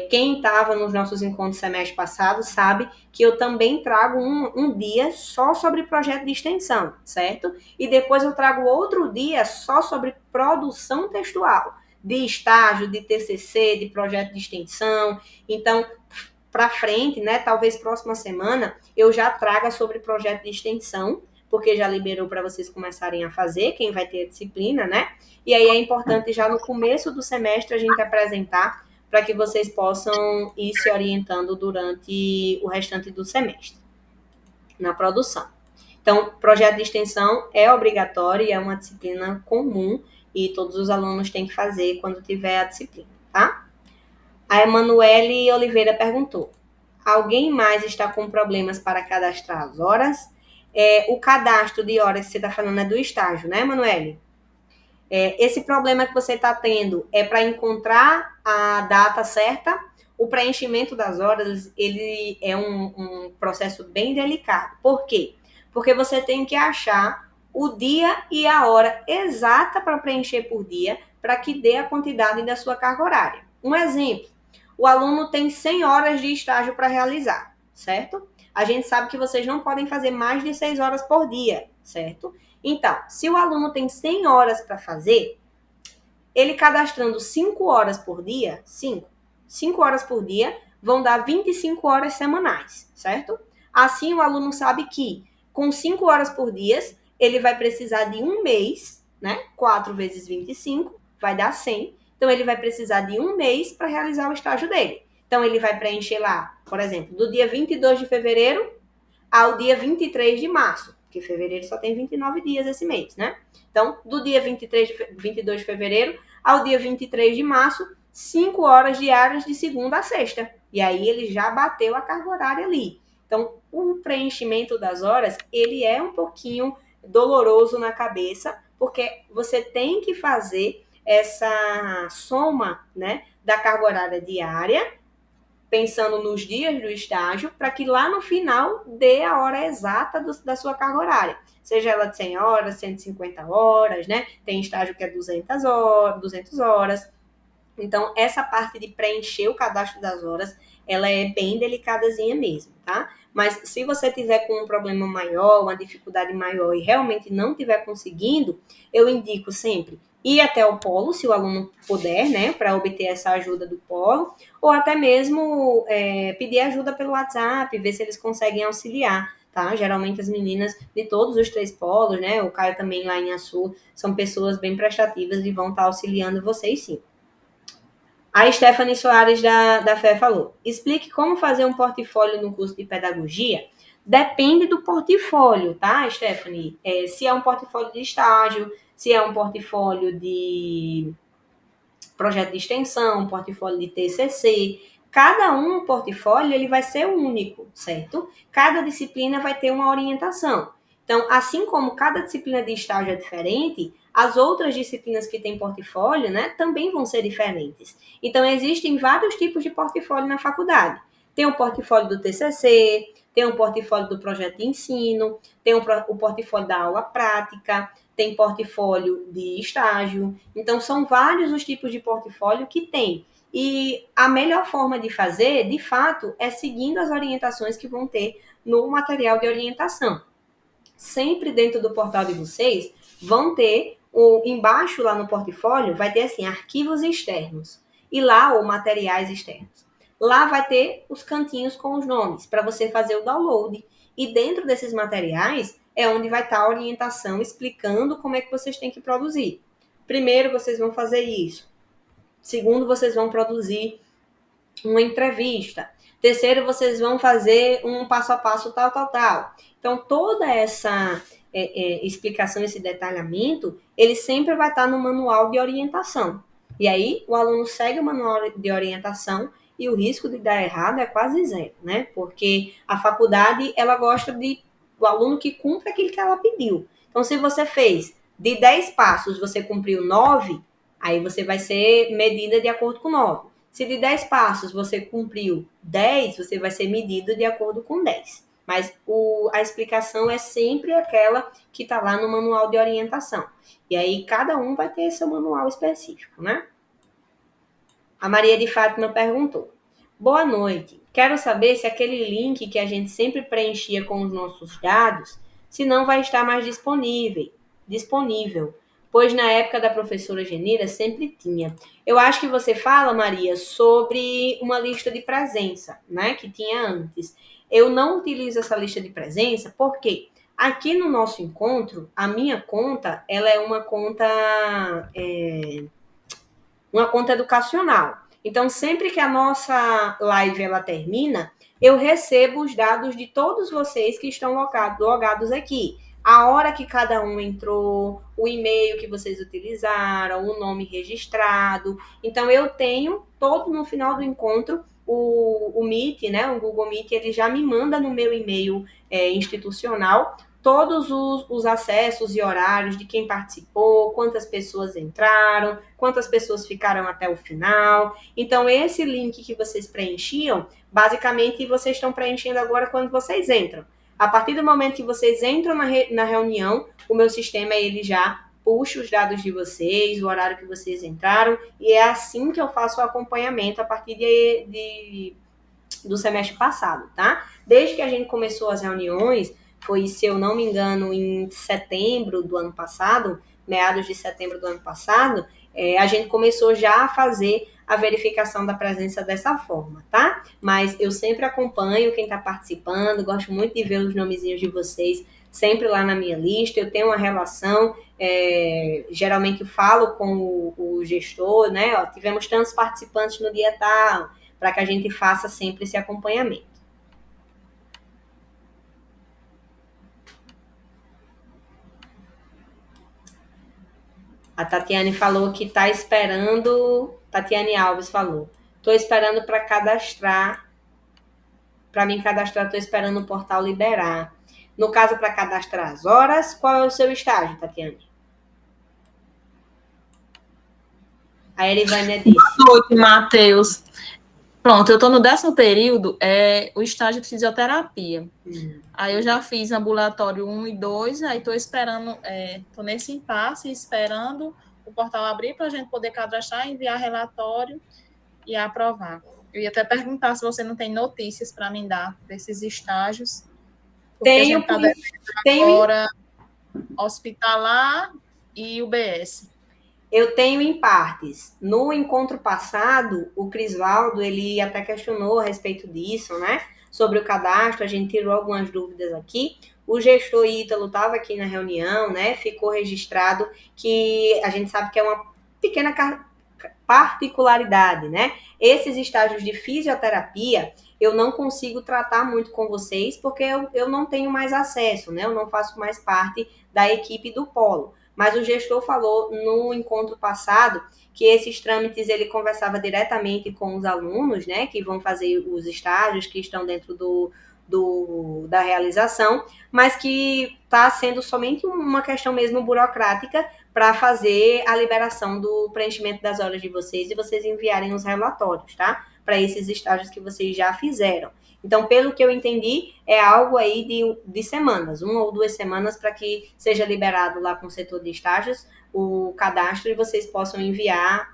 S1: quem estava nos nossos encontros semestre passado sabe que eu também trago um dia só sobre projeto de extensão, certo? E depois eu trago outro dia só sobre produção textual, de estágio, de TCC, de projeto de extensão. Então, para frente, né, talvez próxima semana, eu já traga sobre projeto de extensão, porque já liberou para vocês começarem a fazer, quem vai ter a disciplina, né? E aí é importante já no começo do semestre a gente apresentar para que vocês possam ir se orientando durante o restante do semestre, na produção. Então, projeto de extensão é obrigatório e é uma disciplina comum e todos os alunos têm que fazer quando tiver a disciplina, tá? A Emanuele Oliveira perguntou: alguém mais está com problemas para cadastrar as horas? O cadastro de horas que você está falando é do estágio, né, Emanuele? Esse problema que você está tendo é para encontrar a data certa. O preenchimento das horas, ele é um processo bem delicado. Por quê? Porque você tem que achar o dia e a hora exata para preencher por dia, para que dê a quantidade da sua carga horária. Um exemplo: o aluno tem 100 horas de estágio para realizar, certo? A gente sabe que vocês não podem fazer mais de 6 horas por dia, certo? Então, se o aluno tem 100 horas para fazer, ele cadastrando 5 horas por dia, 5 horas por dia, vão dar 25 horas semanais, certo? Assim, o aluno sabe que com 5 horas por dia, ele vai precisar de um mês, né? 4 vezes 25 vai dar 100. Então, ele vai precisar de um mês para realizar o estágio dele. Então, ele vai preencher lá, por exemplo, do dia 22 de fevereiro ao dia 23 de março, porque fevereiro só tem 29 dias esse mês, né? Então, do dia 22 de fevereiro ao dia 23 de março, 5 horas diárias de segunda a sexta. E aí ele já bateu a carga horária ali. Então, o preenchimento das horas, ele é um pouquinho doloroso na cabeça, porque você tem que fazer essa soma, né, da carga horária diária, pensando nos dias do estágio, para que lá no final dê a hora exata da sua carga horária. Seja ela de 100 horas, 150 horas, né? Tem estágio que é 200 horas. Então, essa parte de preencher o cadastro das horas, ela é bem delicadazinha mesmo, tá? Mas se você tiver com um problema maior, uma dificuldade maior e realmente não estiver conseguindo, eu indico sempre ir até o polo, se o aluno puder, né, para obter essa ajuda do polo, ou até mesmo pedir ajuda pelo WhatsApp, ver se eles conseguem auxiliar, tá? Geralmente as meninas de todos os 3 polos, né, o Caio também lá em Açu, são pessoas bem prestativas e vão estar auxiliando vocês sim. A Stephanie Soares da FE falou: explique como fazer um portfólio no curso de pedagogia. Depende do portfólio, tá, Stephanie? Se é um portfólio de estágio, se é um portfólio de projeto de extensão, um portfólio de TCC. Cada portfólio ele vai ser único, certo? Cada disciplina vai ter uma orientação. Então, assim como cada disciplina de estágio é diferente, as outras disciplinas que têm portfólio, né, também vão ser diferentes. Então, existem vários tipos de portfólio na faculdade. Tem o portfólio do TCC, tem o portfólio do projeto de ensino, tem o portfólio da aula prática, tem portfólio de estágio. Então, são vários os tipos de portfólio que tem. E a melhor forma de fazer, de fato, é seguindo as orientações que vão ter no material de orientação. Sempre dentro do portal de vocês, vão ter, embaixo lá no portfólio, vai ter assim, arquivos externos. E lá, ou materiais externos. Lá vai ter os cantinhos com os nomes, para você fazer o download. E dentro desses materiais, é onde vai estar a orientação explicando como é que vocês têm que produzir. Primeiro, vocês vão fazer isso. Segundo, vocês vão produzir uma entrevista. Terceiro, vocês vão fazer um passo a passo tal, tal, tal. Então, toda essa explicação, esse detalhamento, ele sempre vai estar no manual de orientação. E aí, o aluno segue o manual de orientação e o risco de dar errado é quase zero, né? Porque a faculdade, ela gosta do aluno que cumpre aquilo que ela pediu. Então, se você fez de 10 passos, você cumpriu 9, aí você vai ser medida de acordo com 9. Se de 10 passos você cumpriu 10, você vai ser medido de acordo com 10. Mas a explicação é sempre aquela que está lá no manual de orientação. E aí cada um vai ter seu manual específico, né? A Maria de Fátima perguntou: boa noite. Quero saber se aquele link que a gente sempre preenchia com os nossos dados, se não vai estar mais disponível, pois na época da professora Genira sempre tinha. Eu acho que você fala, Maria, sobre uma lista de presença, né, que tinha antes. Eu não utilizo essa lista de presença porque aqui no nosso encontro, a minha conta, ela é uma conta educacional. Então, sempre que a nossa live ela termina, eu recebo os dados de todos vocês que estão logados aqui. A hora que cada um entrou, o e-mail que vocês utilizaram, o nome registrado. Então, eu tenho todo no final do encontro o Meet, né? O Google Meet, ele já me manda no meu e-mail institucional todos os acessos e horários de quem participou, quantas pessoas entraram, quantas pessoas ficaram até o final. Então, esse link que vocês preenchiam, basicamente, vocês estão preenchendo agora quando vocês entram. A partir do momento que vocês entram na reunião, o meu sistema, ele já puxa os dados de vocês, o horário que vocês entraram, e é assim que eu faço o acompanhamento a partir do semestre passado, tá? Desde que a gente começou as reuniões, foi, se eu não me engano, em setembro do ano passado, meados de setembro do ano passado, a gente começou já a fazer a verificação da presença dessa forma, tá? Mas eu sempre acompanho quem está participando, gosto muito de ver os nomezinhos de vocês sempre lá na minha lista, eu tenho uma relação, geralmente eu falo com o gestor, né? Ó, tivemos tantos participantes no dia tal, para que a gente faça sempre esse acompanhamento. A Tatiane falou que está esperando. Tatiane Alves falou: estou esperando para cadastrar. Para mim cadastrar, estou esperando o portal liberar. No caso, para cadastrar as horas, qual é o seu estágio, Tatiane? A Erivânia disse.
S2: Boa noite, Matheus. Pronto, eu estou no 10º período, o estágio de fisioterapia. Aí eu já fiz ambulatório 1 e 2, aí estou esperando, estou nesse impasse, esperando o portal abrir para a gente poder cadastrar, enviar relatório e aprovar. Eu ia até perguntar se você não tem notícias para me dar desses estágios, porque a gente está devendo agora hospitalar e UBS.
S1: Eu tenho em partes. No encontro passado, o Crisvaldo, ele até questionou a respeito disso, né? Sobre o cadastro, a gente tirou algumas dúvidas aqui. O gestor Ítalo estava aqui na reunião, né? Ficou registrado que a gente sabe que é uma pequena particularidade, né? Esses estágios de fisioterapia, eu não consigo tratar muito com vocês, porque eu não tenho mais acesso, né? Eu não faço mais parte da equipe do polo. Mas o gestor falou no encontro passado que esses trâmites ele conversava diretamente com os alunos, né, que vão fazer os estágios, que estão dentro da realização, mas que está sendo somente uma questão mesmo burocrática para fazer a liberação do preenchimento das horas de vocês e vocês enviarem os relatórios, tá? Para esses estágios que vocês já fizeram. Então, pelo que eu entendi, é algo aí de semanas, 1 ou 2 semanas, para que seja liberado lá com o setor de estágios o cadastro e vocês possam enviar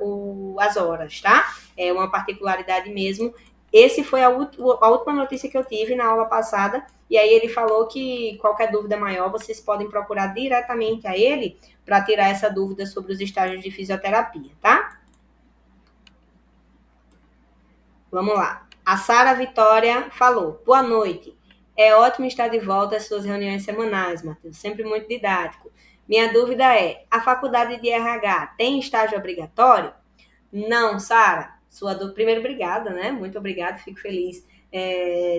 S1: as horas, tá? É uma particularidade mesmo. Esse foi a última notícia que eu tive na aula passada, e aí ele falou que qualquer dúvida maior, vocês podem procurar diretamente a ele para tirar essa dúvida sobre os estágios de fisioterapia, tá? Vamos lá. A Sara Vitória falou: boa noite. É ótimo estar de volta às suas reuniões semanais, Matheus. Sempre muito didático. Minha dúvida é: a faculdade de RH tem estágio obrigatório? Não, Sara. Primeiro, obrigada, né? Muito obrigada, fico feliz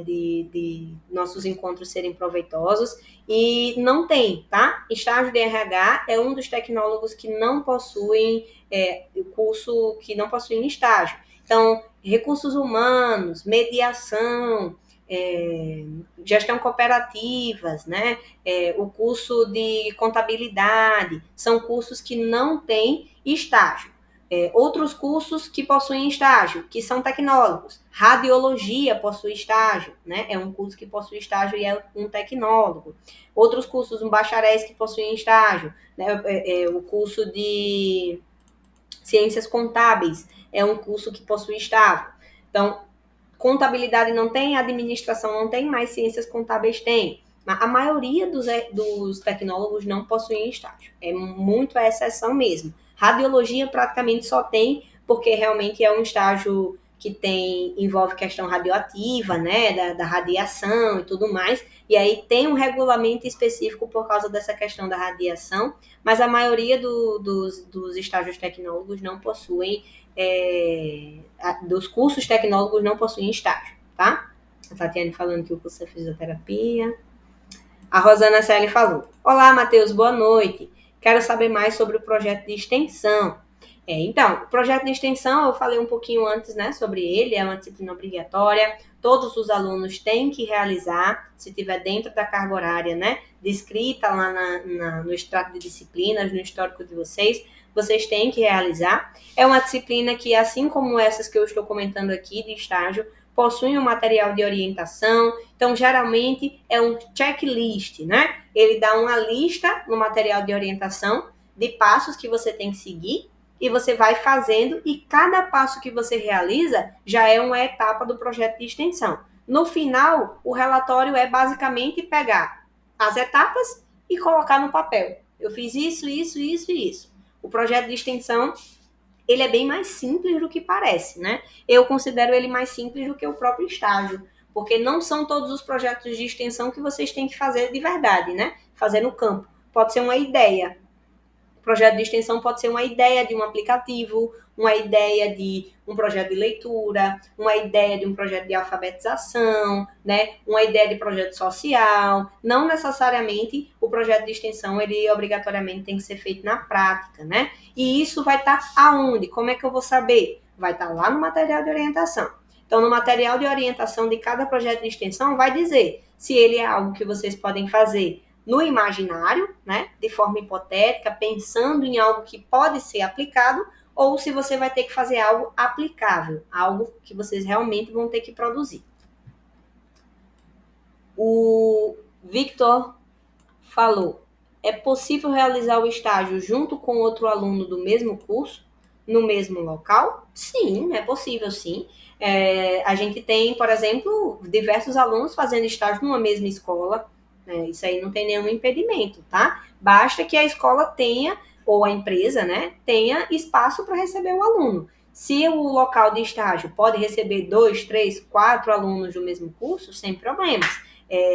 S1: de nossos encontros serem proveitosos. E não tem, tá? Estágio de RH é um dos tecnólogos que não possuem curso, que não possuem estágio. Então, recursos humanos, mediação, gestão cooperativas, né? O curso de contabilidade, são cursos que não têm estágio. Outros cursos que possuem estágio, que são tecnólogos. Radiologia possui estágio, né? É um curso que possui estágio e é um tecnólogo. Outros cursos, bacharéis que possuem estágio, né? O curso de ciências contábeis é um curso que possui estágio. Então, contabilidade não tem, administração não tem, mas ciências contábeis tem. A maioria dos tecnólogos não possuem estágio. É muito a exceção mesmo. Radiologia praticamente só tem, porque realmente é um estágio que envolve questão radioativa, né, da radiação e tudo mais, e aí tem um regulamento específico por causa dessa questão da radiação, mas a maioria dos estágios tecnólogos não possuem, dos cursos tecnólogos não possuem estágio, tá? A Tatiane falando que o curso é fisioterapia. A Rosana Celi falou: olá, Matheus, boa noite. Quero saber mais sobre o projeto de extensão. Então, o projeto de extensão, eu falei um pouquinho antes, né, sobre ele, é uma disciplina obrigatória, todos os alunos têm que realizar, se estiver dentro da carga horária, né, descrita lá no extrato de disciplinas, no histórico de vocês têm que realizar. É uma disciplina que, assim como essas que eu estou comentando aqui, de estágio, possuem um material de orientação, então geralmente é um checklist, né? Ele dá uma lista no material de orientação de passos que você tem que seguir e você vai fazendo e cada passo que você realiza já é uma etapa do projeto de extensão. No final, o relatório é basicamente pegar as etapas e colocar no papel. Eu fiz isso, isso, isso e isso. O projeto de extensão ele é bem mais simples do que parece, né? Eu considero ele mais simples do que o próprio estágio, porque não são todos os projetos de extensão que vocês têm que fazer de verdade, né? Fazer no campo. Pode ser uma ideia. O projeto de extensão pode ser uma ideia de um aplicativo, uma ideia de um projeto de leitura, uma ideia de um projeto de alfabetização, né? Uma ideia de projeto social. Não necessariamente o projeto de extensão, ele obrigatoriamente tem que ser feito na prática, né? E isso vai estar aonde? Como é que eu vou saber? Vai estar lá no material de orientação. Então, no material de orientação de cada projeto de extensão, vai dizer se ele é algo que vocês podem fazer no imaginário, né, de forma hipotética, pensando em algo que pode ser aplicado, ou se você vai ter que fazer algo aplicável, algo que vocês realmente vão ter que produzir. O Victor falou, é possível realizar o estágio junto com outro aluno do mesmo curso, no mesmo local? Sim, é possível, sim. A gente tem, por exemplo, diversos alunos fazendo estágio numa mesma escola, né? Isso aí não tem nenhum impedimento, tá? Basta que a escola tenha, ou a empresa, né, tenha espaço para receber o aluno. Se o local de estágio pode receber 2, 3, 4 alunos do mesmo curso, sem problemas.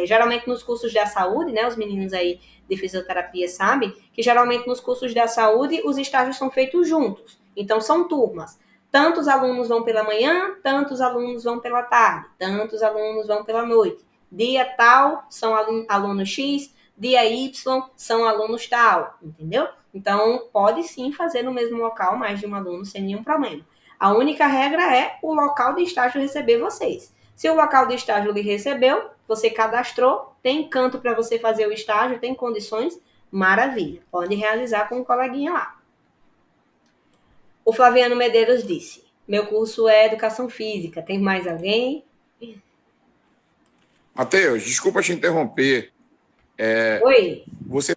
S1: Geralmente nos cursos da saúde, né, os meninos aí de fisioterapia sabem que geralmente nos cursos da saúde os estágios são feitos juntos. Então são turmas. Tantos alunos vão pela manhã, tantos alunos vão pela tarde, tantos alunos vão pela noite. Dia tal são alunos X, dia Y são alunos tal, entendeu? Então pode sim fazer no mesmo local mais de um aluno sem nenhum problema. A única regra é o local de estágio receber vocês. Se o local de estágio lhe recebeu, você cadastrou, tem canto para você fazer o estágio, tem condições, maravilha. Pode realizar com um coleguinha lá. O Flaviano Medeiros disse, meu curso é Educação Física, tem mais alguém?
S3: Matheus, desculpa te interromper.
S1: Oi?
S3: Você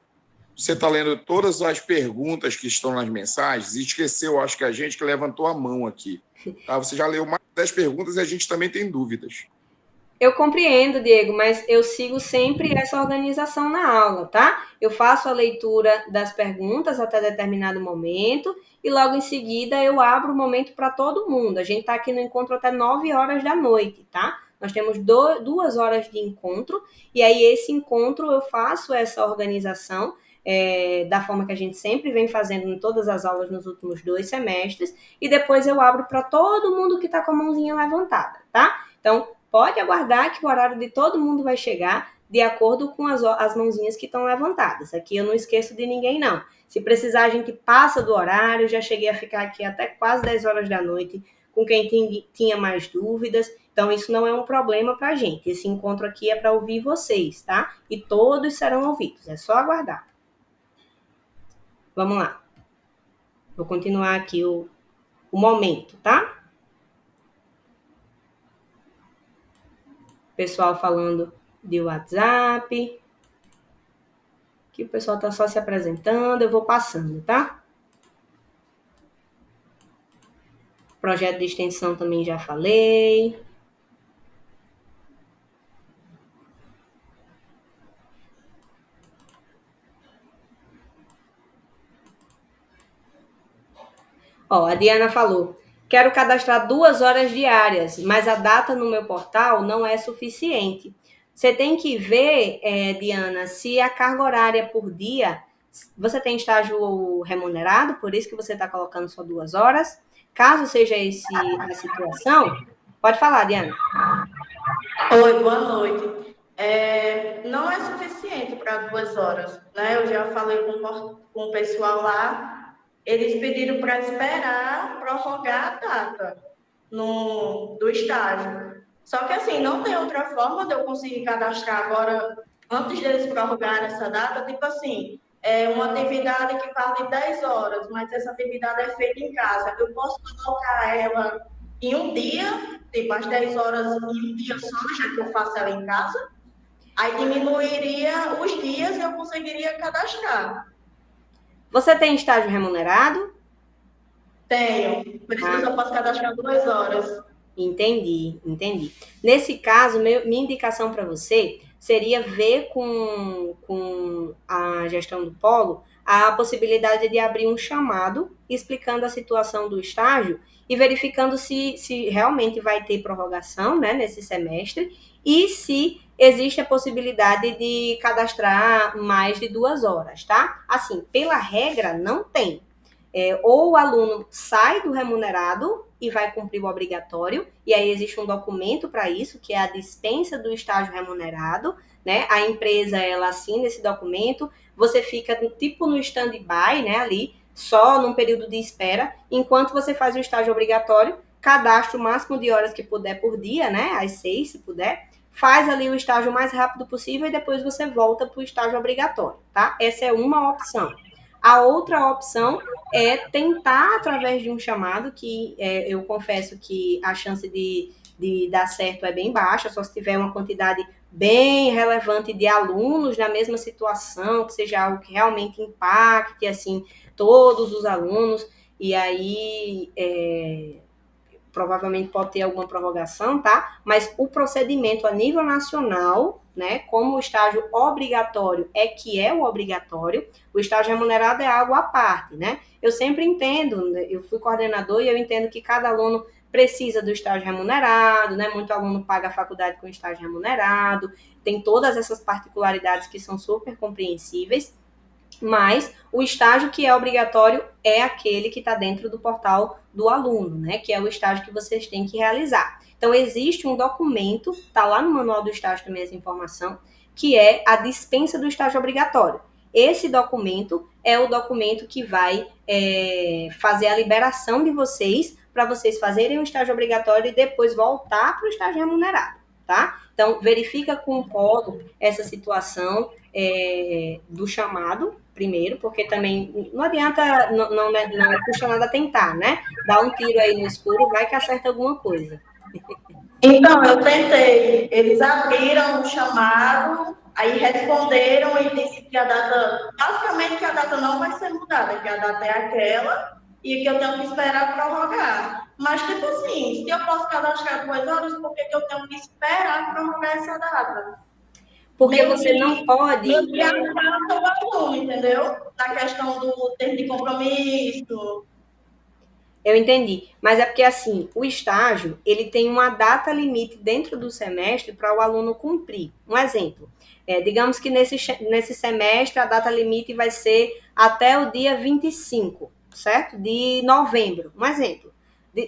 S3: está lendo todas as perguntas que estão nas mensagens e esqueceu, acho que a gente que levantou a mão aqui. Tá? Você já leu mais de 10 perguntas e a gente também tem dúvidas.
S1: Eu compreendo, Diego, mas eu sigo sempre essa organização na aula, tá? Eu faço a leitura das perguntas até determinado momento e logo em seguida eu abro o momento para todo mundo. A gente está aqui no encontro até 9 horas da noite, tá? Nós temos 2 horas de encontro e aí esse encontro eu faço essa organização da forma que a gente sempre vem fazendo em todas as aulas nos últimos 2 semestres e depois eu abro para todo mundo que está com a mãozinha levantada, tá? Então, pode aguardar que o horário de todo mundo vai chegar de acordo com as mãozinhas que estão levantadas. Aqui eu não esqueço de ninguém, não. Se precisar, a gente passa do horário. Já cheguei a ficar aqui até quase 10 horas da noite com quem tinha mais dúvidas. Então, isso não é um problema para a gente. Esse encontro aqui é para ouvir vocês, tá? E todos serão ouvidos. É só aguardar. Vamos lá. Vou continuar aqui o momento, tá? Pessoal falando de WhatsApp, que o pessoal está só se apresentando, eu vou passando, tá? Projeto de extensão também já falei. Ó, a Diana falou, quero cadastrar 2 horas diárias, mas a data no meu portal não é suficiente. Você tem que ver, Diana, se a carga horária por dia, você tem estágio remunerado, por isso que você está colocando só 2 horas. Caso seja a situação, pode falar, Diana.
S4: Oi, boa noite. Não é suficiente para 2 horas, né? Eu já falei com o pessoal lá, eles pediram para esperar prorrogar a data do estágio. Só que assim, não tem outra forma de eu conseguir cadastrar agora, antes deles prorrogarem essa data, tipo assim, uma atividade que vale 10 horas, mas essa atividade é feita em casa. Eu posso colocar ela em um dia, tipo, às 10 horas em um dia só, já que eu faço ela em casa. Aí diminuiria os dias e eu conseguiria cadastrar.
S1: Você tem estágio remunerado?
S4: Tenho. Por isso que eu só posso cadastrar 2 horas.
S1: Entendi. Nesse caso, minha indicação para você, seria ver com a gestão do polo a possibilidade de abrir um chamado explicando a situação do estágio e verificando se realmente vai ter prorrogação, né, nesse semestre e se existe a possibilidade de cadastrar mais de 2 horas, tá? Assim, pela regra, não tem. Ou o aluno sai do remunerado e vai cumprir o obrigatório, e aí existe um documento para isso, que é a dispensa do estágio remunerado, né? A empresa, ela assina esse documento, você fica tipo no stand-by, né, ali, só num período de espera, enquanto você faz o estágio obrigatório, cadastra o máximo de horas que puder por dia, né, às 6, se puder, faz ali o estágio o mais rápido possível e depois você volta para o estágio obrigatório, tá? Essa é uma opção. A outra opção é tentar, através de um chamado, que eu confesso que a chance de dar certo é bem baixa, só se tiver uma quantidade bem relevante de alunos na mesma situação, que seja algo que realmente impacte, assim, todos os alunos, e aí provavelmente pode ter alguma prorrogação, tá? Mas o procedimento a nível nacional, né, como o estágio obrigatório que é o obrigatório, o estágio remunerado é algo à parte, né? Eu sempre entendo, eu fui coordenador e eu entendo que cada aluno precisa do estágio remunerado, né? Muito aluno paga a faculdade com estágio remunerado, tem todas essas particularidades que são super compreensíveis, mas o estágio que é obrigatório é aquele que está dentro do portal do aluno, né? Que é o estágio que vocês têm que realizar. Então, existe um documento, está lá no manual do estágio também essa informação, que é a dispensa do estágio obrigatório. Esse documento é o documento que vai fazer a liberação de vocês para vocês fazerem o estágio obrigatório e depois voltar para o estágio remunerado, tá? Então, verifica com o polo essa situação do chamado, primeiro, porque também não adianta, não custa nada tentar, né? Dar um tiro aí no escuro, vai que acerta alguma coisa.
S4: Então, eu tentei. Eles abriram o chamado, aí responderam e disse que a data, basicamente que a data não vai ser mudada, que a data é aquela e que eu tenho que esperar prorrogar. Mas, tipo assim, se eu posso cadastrar 2 horas, por que eu tenho que esperar prorrogar essa data?
S1: Porque você não pode...
S4: Meu que afasta o aluno, entendeu? Na questão do termo de compromisso.
S1: Eu entendi. Mas é porque, assim, o estágio, ele tem uma data limite dentro do semestre para o aluno cumprir. Um exemplo. Digamos que nesse semestre a data limite vai ser até o dia 25, certo? De novembro. Um exemplo.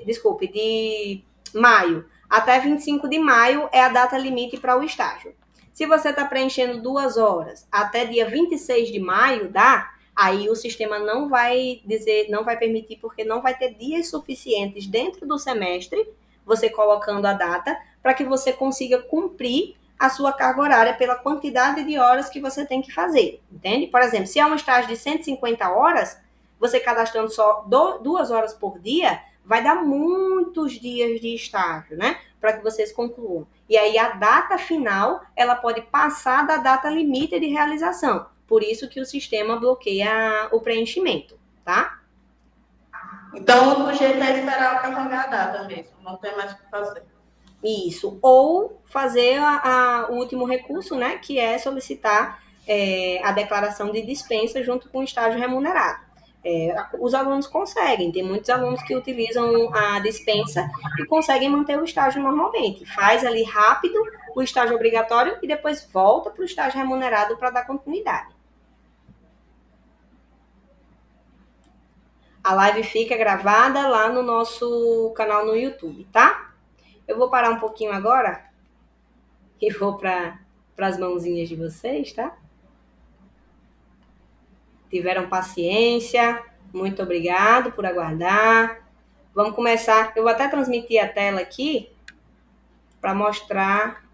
S1: Desculpe, de maio. Até 25 de maio é a data limite para o estágio. Se você está preenchendo 2 horas até dia 26 de maio, dá? Aí o sistema não vai permitir, porque não vai ter dias suficientes dentro do semestre, você colocando a data, para que você consiga cumprir a sua carga horária pela quantidade de horas que você tem que fazer, entende? Por exemplo, se é um estágio de 150 horas, você cadastrando só 2 horas por dia, vai dar muitos dias de estágio, né? Para que vocês concluam. E aí a data final, ela pode passar da data limite de realização. Por isso que o sistema bloqueia o preenchimento, tá?
S4: Então, o jeito é esperar prorrogar a data mesmo, não tem mais o que fazer.
S1: Isso. Ou fazer o último recurso, né? Que é solicitar a declaração de dispensa junto com o estágio remunerado. Os alunos conseguem, tem muitos alunos que utilizam a dispensa e conseguem manter o estágio normalmente. Faz ali rápido o estágio obrigatório e depois volta para o estágio remunerado para dar continuidade. A live fica gravada lá no nosso canal no YouTube, tá? Eu vou parar um pouquinho agora e vou para as mãozinhas de vocês, tá? Tiveram paciência, muito obrigado por aguardar. Vamos começar. Eu vou até transmitir a tela aqui para mostrar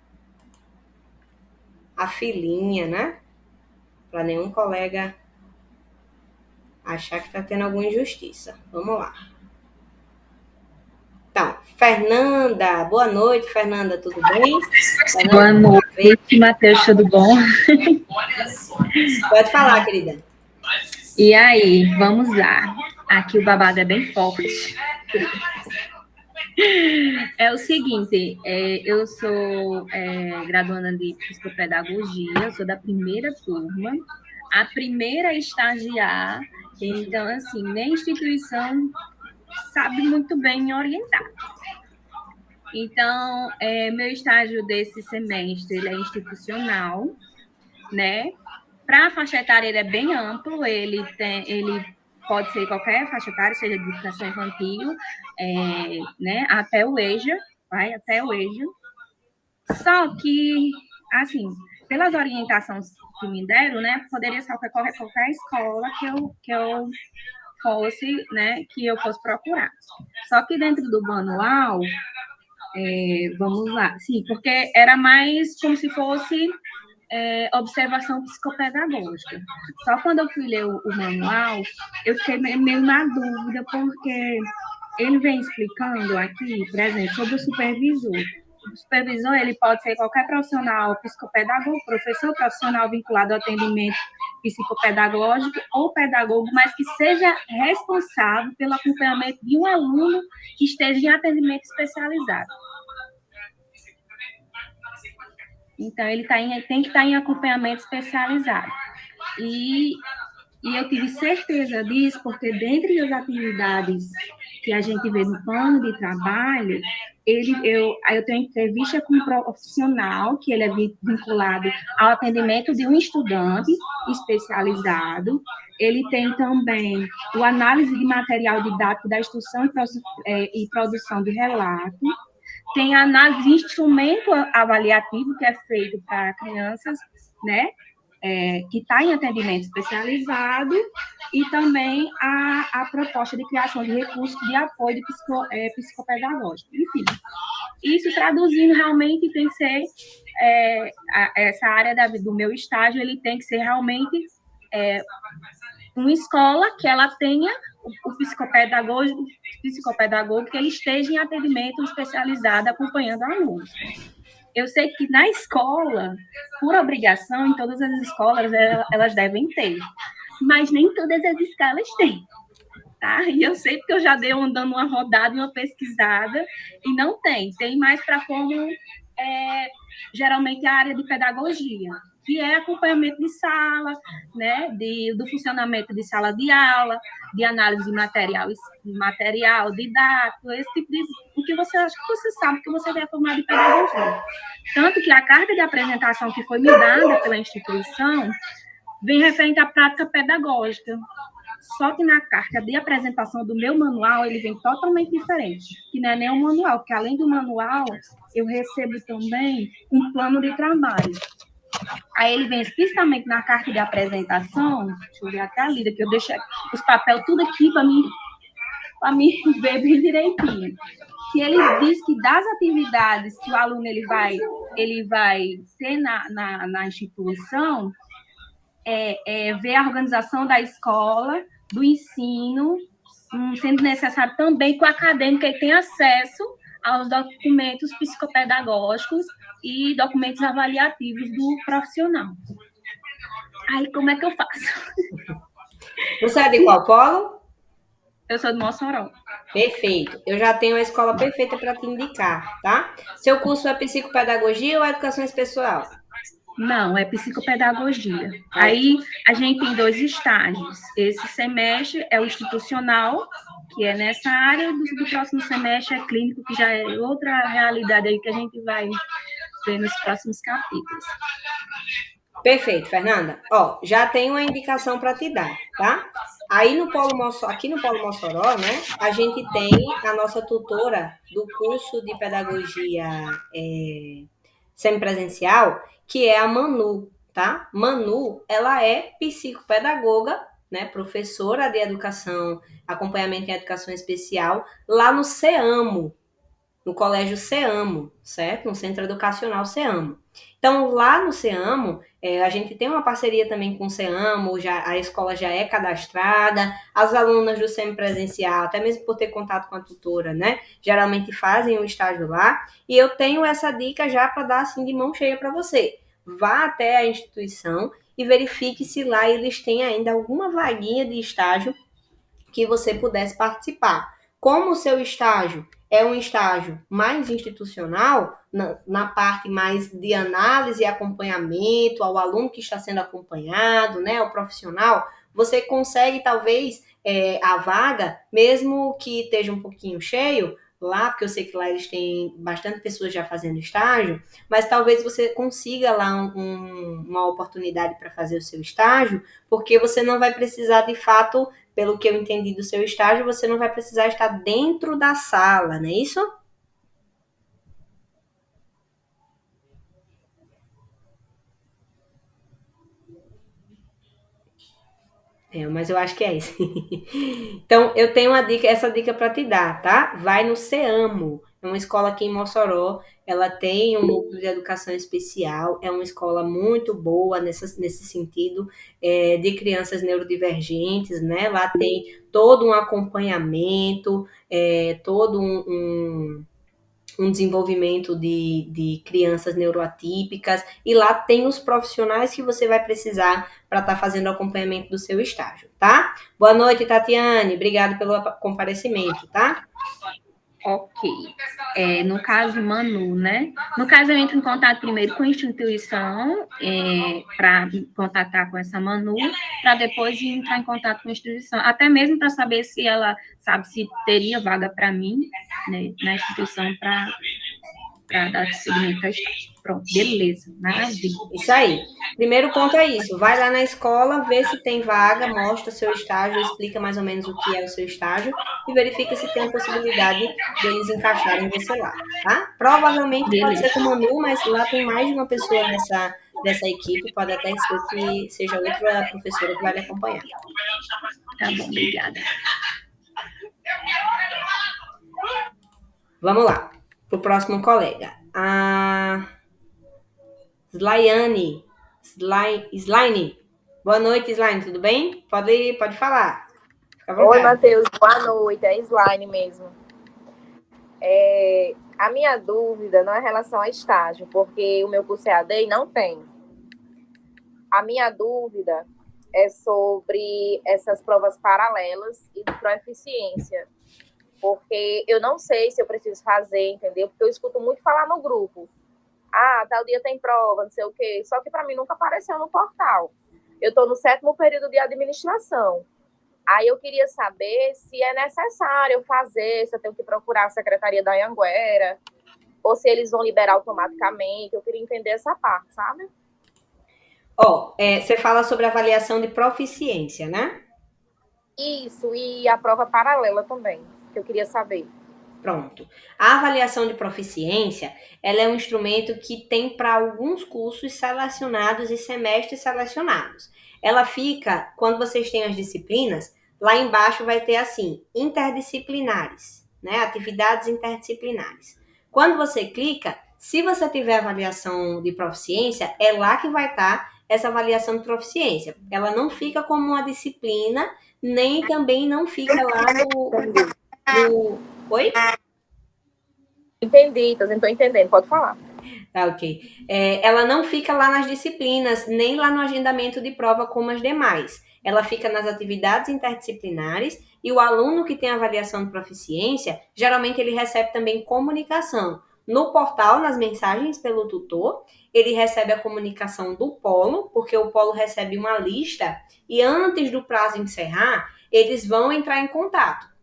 S1: a filinha, né? Para nenhum colega achar que está tendo alguma injustiça. Vamos lá. Então, Fernanda, boa noite, Fernanda, tudo bem? Fernanda,
S5: boa noite, Matheus, tudo bom?
S1: Pode falar, querida.
S5: E aí, vamos lá. Aqui o babado é bem forte. É o seguinte, eu sou graduanda de psicopedagogia, sou da primeira turma, a primeira a estagiar, então, assim, nem instituição sabe muito bem me orientar. Então, meu estágio desse semestre ele é institucional, né? Para a faixa etária ele é bem amplo, ele pode ser qualquer faixa etária, seja de educação infantil, né, até o EJA, vai até o EJA. Só que, assim, pelas orientações que me deram, né, poderia ser qualquer escola que eu fosse, né, que eu fosse procurar. Só que dentro do manual, vamos lá, sim, porque era mais como se fosse observação psicopedagógica. Só quando eu fui ler o manual, eu fiquei meio na dúvida, porque ele vem explicando aqui, por exemplo, sobre o supervisor. O supervisor, ele pode ser qualquer profissional psicopedagogo, professor profissional vinculado ao atendimento psicopedagógico ou pedagogo, mas que seja responsável pelo acompanhamento de um aluno que esteja em atendimento especializado. Então, ele tem que estar em acompanhamento especializado. E eu tive certeza disso, porque dentre as atividades que a gente vê no plano de trabalho, eu tenho entrevista com um profissional, que ele é vinculado ao atendimento de um estudante especializado. Ele tem também o análise de material didático da instrução e produção de relato. Tem a análise de instrumento avaliativo, que é feito para crianças, né, que está em atendimento especializado, e também a proposta de criação de recursos de apoio psicopedagógico. Enfim, isso traduzindo realmente tem que ser, essa área do meu estágio, ele tem que ser realmente uma escola que ela tenha o psicopedagogo que ele esteja em atendimento especializado acompanhando alunos. Eu sei que na escola, por obrigação, em todas as escolas, elas devem ter, mas nem todas as escolas têm, tá? E eu sei porque eu já dando uma rodada, uma pesquisada, e não tem. Tem mais para como, geralmente, a área de pedagogia, que é acompanhamento de sala, né, do funcionamento de sala de aula, de análise de material didático, esse tipo de... O que você acha que você sabe que você é formado em pedagogia. Tanto que a carta de apresentação que foi me dada pela instituição vem referente à prática pedagógica. Só que na carta de apresentação do meu manual, ele vem totalmente diferente, que não é nem um manual, porque além do manual, eu recebo também um plano de trabalho. Aí ele vem explicitamente na carta de apresentação, deixa eu ver até a lida, que eu deixei os papéis tudo aqui para mim ver bem direitinho. Que ele diz que das atividades que o aluno ele vai ter na instituição, ver a organização da escola, do ensino, sendo necessário também que o acadêmico ele tenha acesso aos documentos psicopedagógicos e documentos avaliativos do profissional. Aí, como é que eu faço?
S1: Você é de qual polo?
S5: Eu sou de Mossoró.
S1: Perfeito. Eu já tenho a escola perfeita para te indicar, tá? Seu curso é psicopedagogia ou educação especial?
S5: Não, é psicopedagogia. Aí a gente tem 2 estágios. Esse semestre é o institucional, que é nessa área, do próximo semestre é clínico, que já é outra realidade aí que a gente vai ver nos próximos capítulos.
S1: Perfeito, Fernanda. Ó, já tenho uma indicação para te dar, tá? Aí aqui no Polo Mossoró, né, a gente tem a nossa tutora do curso de pedagogia semipresencial, que é a Manu, tá? Manu, ela é psicopedagoga, né, professora de educação, acompanhamento em educação especial, lá no CEAMO, no Colégio CEAMO, certo? No Centro Educacional CEAMO. Então, lá no CEAMO, a gente tem uma parceria também com o CEAMO, a escola já é cadastrada, as alunas do semipresencial, até mesmo por ter contato com a tutora, né? Geralmente fazem um estágio lá, e eu tenho essa dica já para dar assim de mão cheia para você. Vá até a instituição e verifique se lá eles têm ainda alguma vaguinha de estágio que você pudesse participar. Como o seu estágio é um estágio mais institucional, na parte mais de análise e acompanhamento ao aluno que está sendo acompanhado, né, ao profissional, você consegue, talvez, a vaga, mesmo que esteja um pouquinho cheio, lá, porque eu sei que lá eles têm bastante pessoas já fazendo estágio, mas talvez você consiga lá uma oportunidade para fazer o seu estágio, porque você não vai precisar, de fato, pelo que eu entendi do seu estágio, você não vai precisar estar dentro da sala, não é isso? Mas eu acho que é isso. Então, eu tenho essa dica para te dar, tá? Vai no CEAMO, é uma escola aqui em Mossoró, ela tem um núcleo de educação especial, é uma escola muito boa nesse sentido, de crianças neurodivergentes, né? Lá tem todo um acompanhamento, todo um desenvolvimento de crianças neuroatípicas, e lá tem os profissionais que você vai precisar para estar fazendo o acompanhamento do seu estágio, tá? Boa noite, Tatiane, obrigado pelo comparecimento, tá?
S5: Ok. No caso, Manu, né? No caso, eu entro em contato primeiro com a instituição, para contatar com essa Manu, para depois entrar em contato com a instituição, até mesmo para saber se ela sabe se teria vaga para mim, né, na instituição para dar seguimento ao estágio. Pronto, beleza, maravilha.
S1: Isso aí. Primeiro ponto é isso. Vai lá na escola, vê se tem vaga, mostra o seu estágio, explica mais ou menos o que é o seu estágio e verifica se tem a possibilidade deles encaixarem você lá, tá? Provavelmente pode ser com o Manu, mas lá tem mais de uma pessoa dessa equipe, pode até ser que seja outra professora que vai lhe acompanhar.
S5: Tá bom, obrigada.
S1: Vamos lá, pro próximo colega. A Slaine. Boa noite, Slaine, tudo bem? Pode falar.
S6: Oi, Matheus, boa noite. É Slaine mesmo. A minha dúvida não é em relação a estágio, porque o meu curso é AD e não tem. A minha dúvida é sobre essas provas paralelas e de proeficiência, porque eu não sei se eu preciso fazer, entendeu? Porque eu escuto muito falar no grupo. Tal dia tem prova, não sei o quê. Só que para mim nunca apareceu no portal. Eu estou no 7º período de administração. Aí eu queria saber se é necessário fazer, se eu tenho que procurar a Secretaria da Anhanguera, ou se eles vão liberar automaticamente. Eu queria entender essa parte, sabe?
S1: Você fala sobre avaliação de proficiência, né?
S6: Isso, e a prova paralela também, que eu queria saber.
S1: Pronto. A avaliação de proficiência, ela é um instrumento que tem para alguns cursos selecionados e semestres selecionados. Ela fica, quando vocês têm as disciplinas, lá embaixo vai ter assim, interdisciplinares, né? Atividades interdisciplinares. Quando você clica, se você tiver avaliação de proficiência, é lá que vai estar essa avaliação de proficiência. Ela não fica como uma disciplina, nem também não fica lá no... Oi?
S6: Entendi, estou entendendo, pode falar.
S1: Tá, ok. Ela não fica lá nas disciplinas, nem lá no agendamento de prova como as demais. Ela fica nas atividades interdisciplinares e o aluno que tem avaliação de proficiência, geralmente ele recebe também comunicação. No portal, nas mensagens pelo tutor, ele recebe a comunicação do polo, porque o polo recebe uma lista e antes do prazo encerrar, eles vão entrar em contato.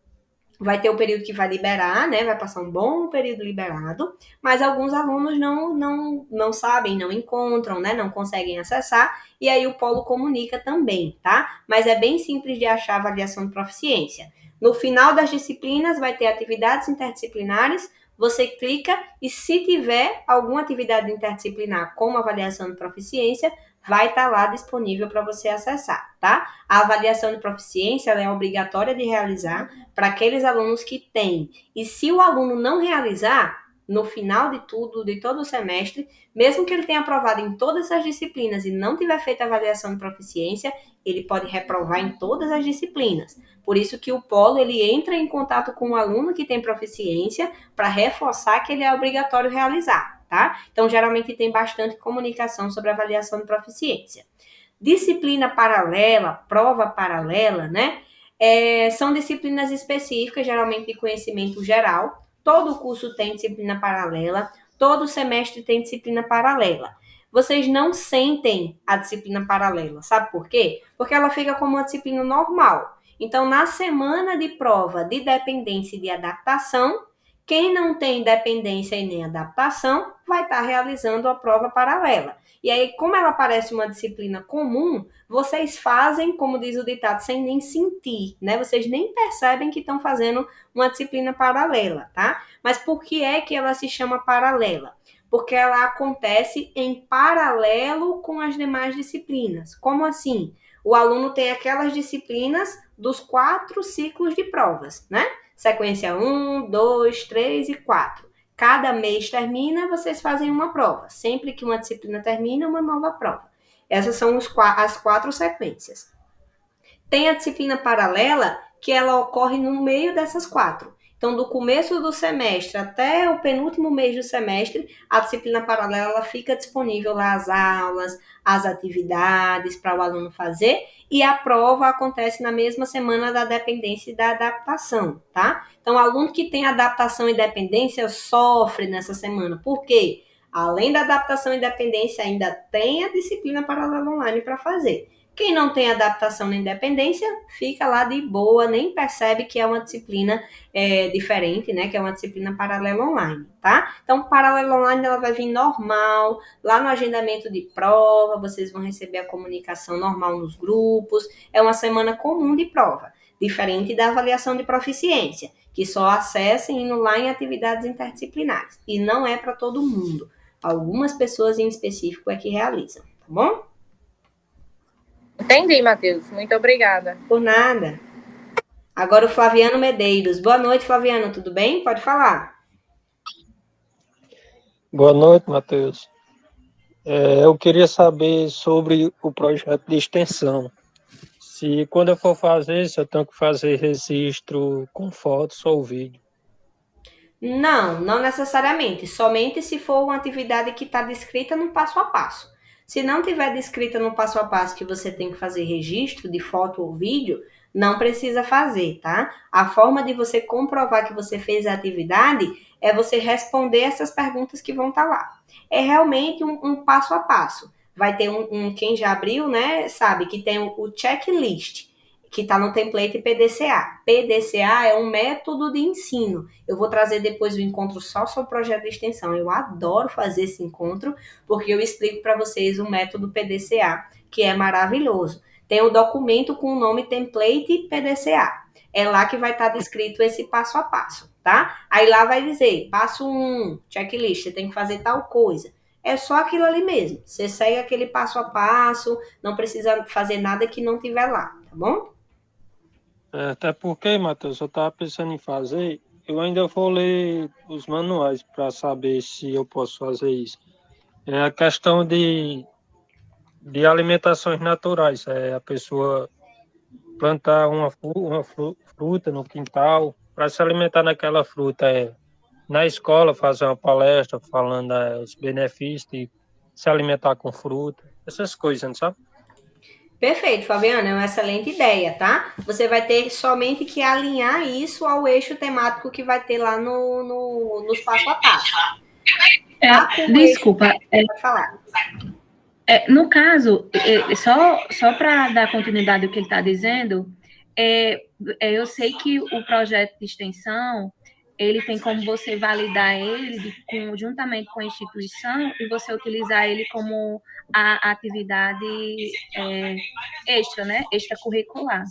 S1: Vai ter o período que vai liberar, né? Vai passar um bom período liberado, mas alguns alunos não sabem, não encontram, né? Não conseguem acessar, e aí o polo comunica também, tá? Mas é bem simples de achar a avaliação de proficiência. No final das disciplinas vai ter atividades interdisciplinares, você clica e se tiver alguma atividade interdisciplinar com avaliação de proficiência, vai estar lá disponível para você acessar, tá? A avaliação de proficiência ela é obrigatória de realizar para aqueles alunos que têm. E se o aluno não realizar, no final de todo o semestre, mesmo que ele tenha aprovado em todas as disciplinas e não tiver feito a avaliação de proficiência, ele pode reprovar em todas as disciplinas. Por isso que o polo, ele entra em contato com o aluno que tem proficiência para reforçar que ele é obrigatório realizar, tá? Então, geralmente tem bastante comunicação sobre a avaliação de proficiência. Disciplina paralela, prova paralela, né? São disciplinas específicas, geralmente de conhecimento geral, Todo curso tem disciplina paralela, todo semestre tem disciplina paralela. Vocês não sentem a disciplina paralela, sabe por quê? Porque ela fica como uma disciplina normal. Então, na semana de prova de dependência e de adaptação, quem não tem dependência e nem adaptação vai estar realizando a prova paralela. E aí, como ela parece uma disciplina comum, vocês fazem, como diz o ditado, sem nem sentir, né? Vocês nem percebem que estão fazendo uma disciplina paralela, tá? Mas por que é que ela se chama paralela? Porque ela acontece em paralelo com as demais disciplinas. Como assim? O aluno tem aquelas disciplinas dos 4 ciclos de provas, né? Sequência 1, 2, 3 e 4. Cada mês termina, vocês fazem uma prova. Sempre que uma disciplina termina, uma nova prova. Essas são as 4 sequências. Tem a disciplina paralela, que ela ocorre no meio dessas 4. Então, do começo do semestre até o penúltimo mês do semestre, a disciplina paralela ela fica disponível lá as aulas, as atividades para o aluno fazer, e a prova acontece na mesma semana da dependência e da adaptação, tá? Então, o aluno que tem adaptação e dependência sofre nessa semana. Por quê? Além da adaptação e dependência, ainda tem a disciplina paralela online para fazer. Quem não tem adaptação nem dependência, fica lá de boa, nem percebe que é uma disciplina diferente, né? Que é uma disciplina paralela online, tá? Então, paralela online, ela vai vir normal, lá no agendamento de prova, vocês vão receber a comunicação normal nos grupos, é uma semana comum de prova, diferente da avaliação de proficiência, que só acessem indo lá em atividades interdisciplinares, e não é para todo mundo. Algumas pessoas em específico é que realizam, tá bom?
S6: Entendi, Matheus. Muito obrigada.
S1: Por nada. Agora o Flaviano Medeiros. Boa noite, Flaviano. Tudo bem? Pode falar.
S7: Boa noite, Matheus. Eu queria saber sobre o projeto de extensão. Se quando eu for fazer, se eu tenho que fazer registro com fotos ou vídeo.
S1: Não necessariamente. Somente se for uma atividade que está descrita no passo a passo. Se não tiver descrita no passo a passo que você tem que fazer registro de foto ou vídeo, não precisa fazer, tá? A forma de você comprovar que você fez a atividade é você responder essas perguntas que vão estar lá. É realmente um passo a passo. Vai ter quem já abriu, né, sabe que tem o checklist, que está no template PDCA. PDCA é um método de ensino. Eu vou trazer depois o encontro só sobre o projeto de extensão. Eu adoro fazer esse encontro, porque eu explico para vocês o método PDCA, que é maravilhoso. Tem o documento com o nome template PDCA. É lá que vai estar descrito esse passo a passo, tá? Aí lá vai dizer, passo 1, checklist, você tem que fazer tal coisa. É só aquilo ali mesmo. Você segue aquele passo a passo, não precisa fazer nada que não tiver lá, tá bom?
S7: Até porque, Matheus, eu estava pensando em fazer, eu ainda vou ler os manuais para saber se eu posso fazer isso. É a questão de alimentações naturais, a pessoa plantar uma fruta no quintal, para se alimentar naquela fruta, na escola fazer uma palestra falando os benefícios de se alimentar com fruta, essas coisas, não sabe?
S1: Perfeito, Fabiana, é uma excelente ideia, tá? Você vai ter somente que alinhar isso ao eixo temático que vai ter lá nos passo a passo.
S5: Desculpa.
S1: Pode falar.
S5: No caso, só para dar continuidade ao que ele está dizendo, eu sei que o projeto de extensão, ele tem como você validar ele juntamente com a instituição e você utilizar ele como a atividade extra, né? Extracurricular.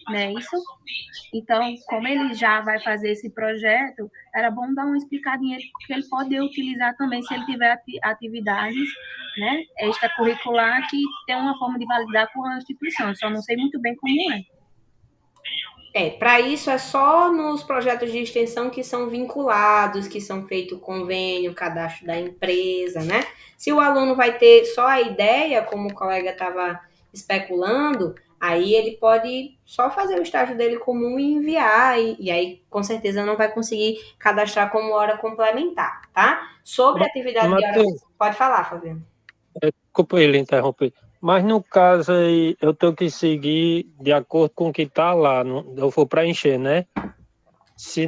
S5: Não é isso? Então, como ele já vai fazer esse projeto, era bom dar uma explicadinha que ele pode utilizar também se ele tiver atividades, né, extracurricular que tem uma forma de validar com a instituição. Só não sei muito bem como é.
S1: Para isso é só nos projetos de extensão que são vinculados, que são feito convênio, cadastro da empresa, né? Se o aluno vai ter só a ideia, como o colega estava especulando, aí ele pode só fazer o estágio dele comum e enviar, e aí com certeza não vai conseguir cadastrar como hora complementar, tá? Sobre a atividade de hora... Pode falar, Fabiano.
S7: Desculpa ele interromper. Mas no caso aí, eu tenho que seguir de acordo com o que está lá, eu vou preencher, né? Se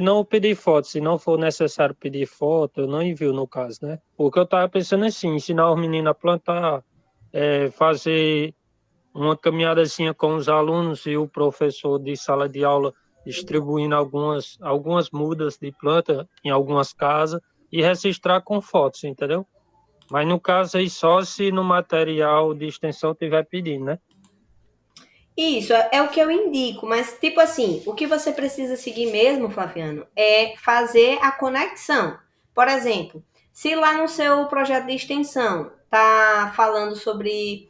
S7: não pedir foto, se não for necessário pedir foto, eu não envio no caso, né? Porque eu estava pensando assim, ensinar os meninos a plantar, fazer uma caminhadazinha com os alunos e o professor de sala de aula distribuindo algumas mudas de planta em algumas casas e registrar com fotos, entendeu? Mas no caso aí só se no material de extensão tiver pedindo, né?
S1: Isso é o que eu indico, mas tipo assim, o que você precisa seguir mesmo, Flaviano, é fazer a conexão. Por exemplo, se lá no seu projeto de extensão tá falando sobre,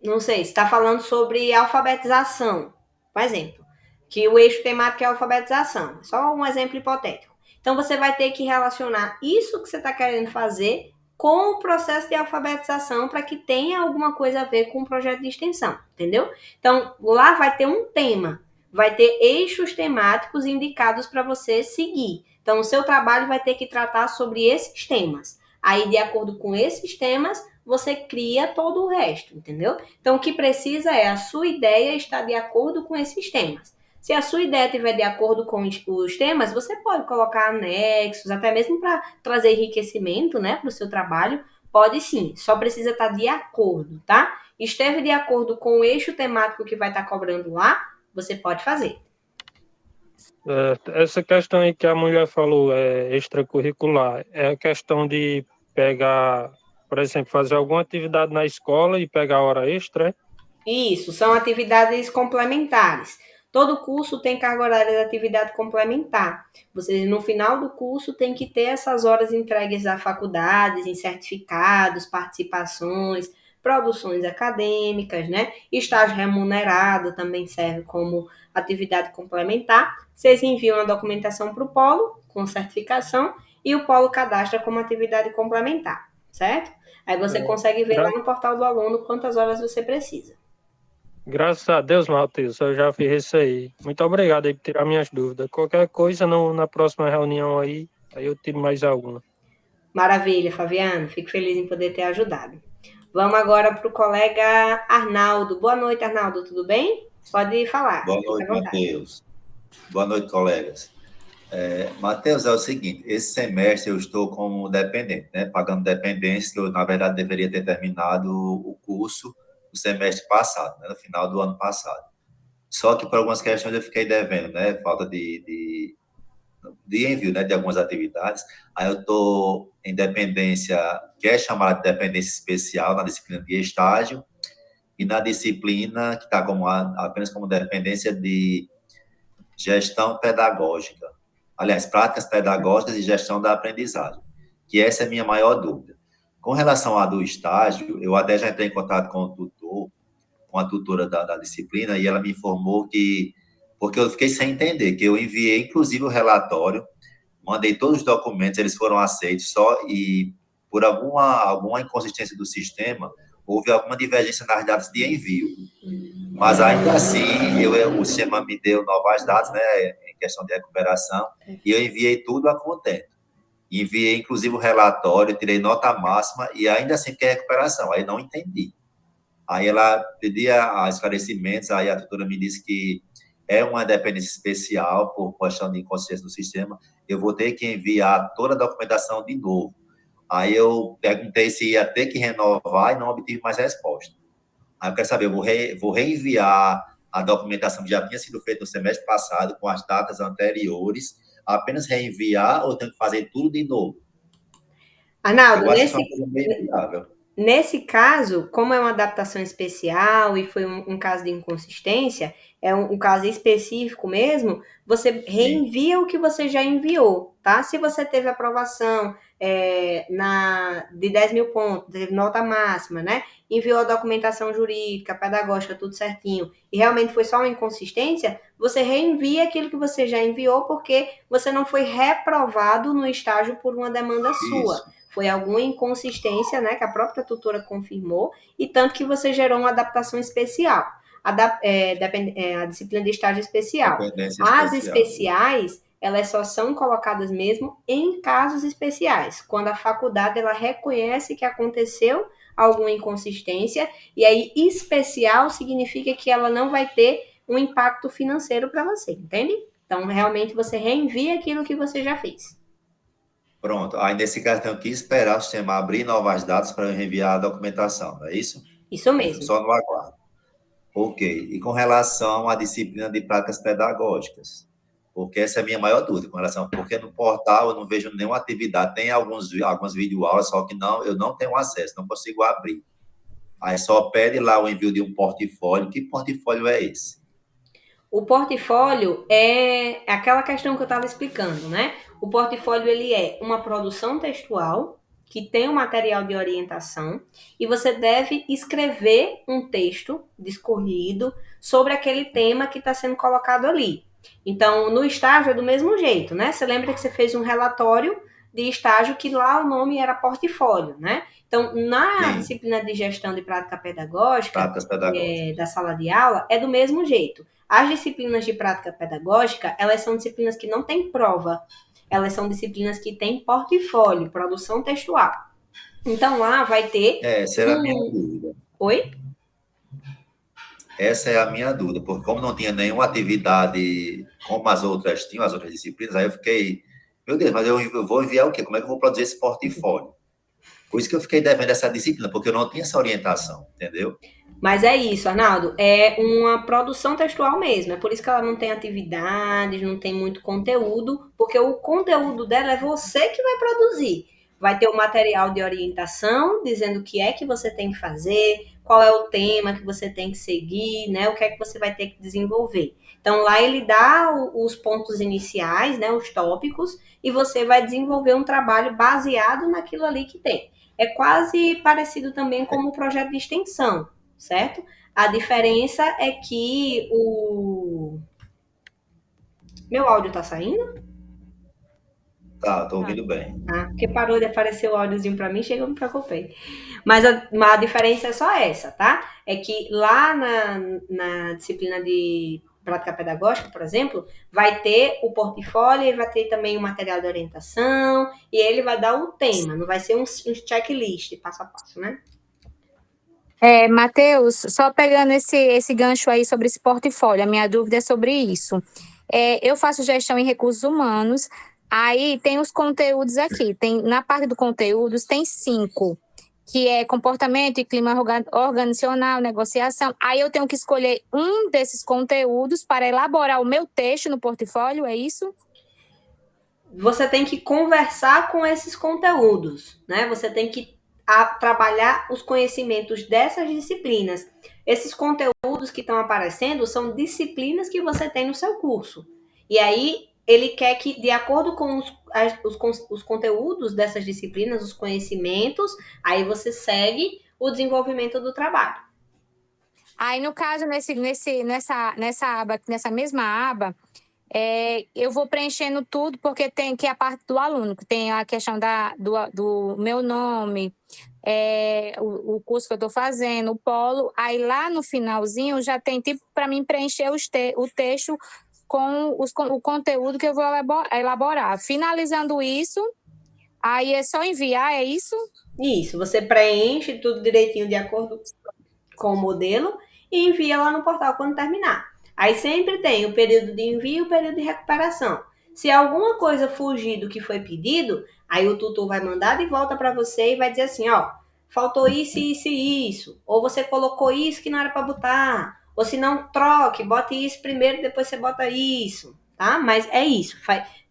S1: não sei, está falando sobre alfabetização, por exemplo, que o eixo temático é alfabetização, só um exemplo hipotético. Então você vai ter que relacionar isso que você está querendo fazer com o processo de alfabetização para que tenha alguma coisa a ver com o projeto de extensão, entendeu? Então lá vai ter um tema, vai ter eixos temáticos indicados para você seguir. Então o seu trabalho vai ter que tratar sobre esses temas. Aí, de acordo com esses temas, você cria todo o resto, entendeu? Então, o que precisa é a sua ideia estar de acordo com esses temas. Se a sua ideia estiver de acordo com os temas, você pode colocar anexos, até mesmo para trazer enriquecimento, né, para o seu trabalho. Pode sim, só precisa estar de acordo, tá? Esteve de acordo com o eixo temático que vai estar cobrando lá, você pode fazer.
S7: Essa questão aí que a mulher falou, extracurricular, é a questão de pegar, por exemplo, fazer alguma atividade na escola e pegar hora extra, é?
S1: Isso, são atividades complementares. Todo curso tem carga horária de atividade complementar. Você, no final do curso, tem que ter essas horas entregues a faculdades, em certificados, participações, produções acadêmicas, né? Estágio remunerado também serve como atividade complementar. Vocês enviam a documentação para o polo, com certificação, e o polo cadastra como atividade complementar, certo? Aí você consegue ver lá no portal do aluno quantas horas você precisa.
S7: Graças a Deus, Matheus, eu já fiz isso aí. Muito obrigado aí por tirar minhas dúvidas. Qualquer coisa na próxima reunião aí eu tiro mais alguma.
S1: Maravilha, Fabiano. Fico feliz em poder ter ajudado. Vamos agora para o colega Arnaldo. Boa noite, Arnaldo. Tudo bem? Pode falar.
S8: Boa noite, Matheus. Boa noite, colegas. Matheus, é o seguinte, esse semestre eu estou como dependente, né? Pagando dependência, que eu, na verdade, deveria ter terminado o curso no semestre passado, né? No final do ano passado. Só que por algumas questões eu fiquei devendo, né? Falta de envio, né? De algumas atividades. Aí eu estou em dependência, que é chamada de dependência especial, na disciplina de estágio, e na disciplina que está apenas como dependência de gestão pedagógica. Aliás, práticas pedagógicas e gestão da aprendizagem, que essa é a minha maior dúvida. Com relação à do estágio, eu até já entrei em contato com o tutor, com a tutora da disciplina, e ela me informou que, porque eu fiquei sem entender, que eu enviei, inclusive, o relatório, mandei todos os documentos, eles foram aceitos, e por alguma inconsistência do sistema, houve alguma divergência nas datas de envio. Mas, ainda assim, o sistema me deu novas datas, né, em questão de recuperação, e eu enviei tudo a contento. Enviei, inclusive, o relatório, tirei nota máxima, e ainda assim fiquei em recuperação. Aí não entendi. Aí ela pedia esclarecimentos, aí a tutora me disse que é uma dependência especial por questão de inconsciência do sistema, eu vou ter que enviar toda a documentação de novo. Aí eu perguntei se ia ter que renovar e não obtive mais resposta. Aí eu quero saber, eu vou reenviar a documentação que já tinha sido feita no semestre passado, com as datas anteriores, apenas reenviar ou tenho que fazer tudo de novo?
S1: Arnaldo,
S8: eu acho que isso é uma coisa meio viável.
S1: Nesse caso, como é uma adaptação especial e foi um caso de inconsistência, é um caso específico mesmo, você reenvia o que você já enviou, tá? Se você teve aprovação de 10 mil pontos, teve nota máxima, né? Enviou a documentação jurídica, pedagógica, tudo certinho, e realmente foi só uma inconsistência, você reenvia aquilo que você já enviou, porque você não foi reprovado no estágio por uma demanda sua. Foi alguma inconsistência, né, que a própria tutora confirmou, e tanto que você gerou uma adaptação especial. A disciplina de estágio especial. As especiais, elas só são colocadas mesmo em casos especiais, quando a faculdade ela reconhece que aconteceu alguma inconsistência, e aí especial significa que ela não vai ter um impacto financeiro para você, entende? Então, realmente, você reenvia aquilo que você já fez.
S8: Pronto. Aí, nesse caso, tenho que esperar o sistema abrir novas datas para eu enviar a documentação, não é isso?
S1: Isso mesmo.
S8: Só no aguardo. Ok. E com relação à disciplina de práticas pedagógicas? Porque essa é a minha maior dúvida com relação, porque no portal eu não vejo nenhuma atividade, tem algumas videoaulas, só que eu não tenho acesso, não consigo abrir. Aí só pede lá o envio de um portfólio. Que portfólio é esse?
S1: O portfólio é aquela questão que eu estava explicando, né? O portfólio, ele é uma produção textual que tem um material de orientação e você deve escrever um texto discorrido sobre aquele tema que está sendo colocado ali. Então, no estágio é do mesmo jeito, né? Você lembra que você fez um relatório de estágio que lá o nome era portfólio, né? Então, na disciplina de gestão de prática pedagógica, da sala de aula, é do mesmo jeito. As disciplinas de prática pedagógica, elas são disciplinas que não têm prova. Elas são disciplinas que têm portfólio, produção textual. Então, lá vai ter...
S8: Essa era a minha dúvida.
S1: Oi?
S8: Essa é a minha dúvida, porque como não tinha nenhuma atividade como as outras tinham, as outras disciplinas, aí eu fiquei, meu Deus, mas eu vou enviar o quê? Como é que eu vou produzir esse portfólio? Por isso que eu fiquei devendo essa disciplina, porque eu não tinha essa orientação, entendeu?
S1: Mas é isso, Arnaldo, é uma produção textual mesmo, é por isso que ela não tem atividades, não tem muito conteúdo, porque o conteúdo dela é você que vai produzir. Vai ter o material de orientação, dizendo o que é que você tem que fazer, qual é o tema que você tem que seguir, né, o que é que você vai ter que desenvolver. Então, lá ele dá os pontos iniciais, né, os tópicos, e você vai desenvolver um trabalho baseado naquilo ali que tem. É quase parecido também como o projeto de extensão, certo? A diferença é que o... Meu áudio tá saindo?
S8: Tá, tô ouvindo bem.
S1: Ah, porque parou de aparecer o áudiozinho para mim, chega, eu me preocupei. Mas a diferença é só essa, tá? É que lá na disciplina de prática pedagógica, por exemplo, vai ter o portfólio e vai ter também o material de orientação e ele vai dar o tema, não vai ser um checklist passo a passo, né?
S9: Matheus, só pegando esse gancho aí sobre esse portfólio, a minha dúvida é sobre isso. Eu faço gestão em recursos humanos, aí tem os conteúdos aqui, na parte do conteúdos tem 5, que é comportamento e clima organizacional, negociação. Aí eu tenho que escolher um desses conteúdos para elaborar o meu texto no portfólio, é isso?
S1: Você tem que conversar com esses conteúdos, né? Você tem que trabalhar os conhecimentos dessas disciplinas. Esses conteúdos que estão aparecendo são disciplinas que você tem no seu curso. E aí, ele quer que, de acordo com os conteúdos dessas disciplinas, os conhecimentos, aí você segue o desenvolvimento do trabalho.
S9: Aí, no caso, nessa aba, nessa mesma aba, eu vou preenchendo tudo, porque tem que a parte do aluno, que tem a questão do meu nome, o curso que eu estou fazendo, o polo. Aí lá no finalzinho já tem tipo para mim preencher o texto com o conteúdo que eu vou elaborar. Finalizando isso, aí é só enviar, é isso?
S1: Isso, você preenche tudo direitinho de acordo com o modelo e envia lá no portal quando terminar. Aí sempre tem o período de envio e o período de recuperação. Se alguma coisa fugir do que foi pedido, aí o tutor vai mandar de volta para você e vai dizer assim, ó, faltou isso, isso e isso. Ou você colocou isso que não era para botar. Ou se não, troque, bote isso primeiro, depois você bota isso, tá? Mas é isso,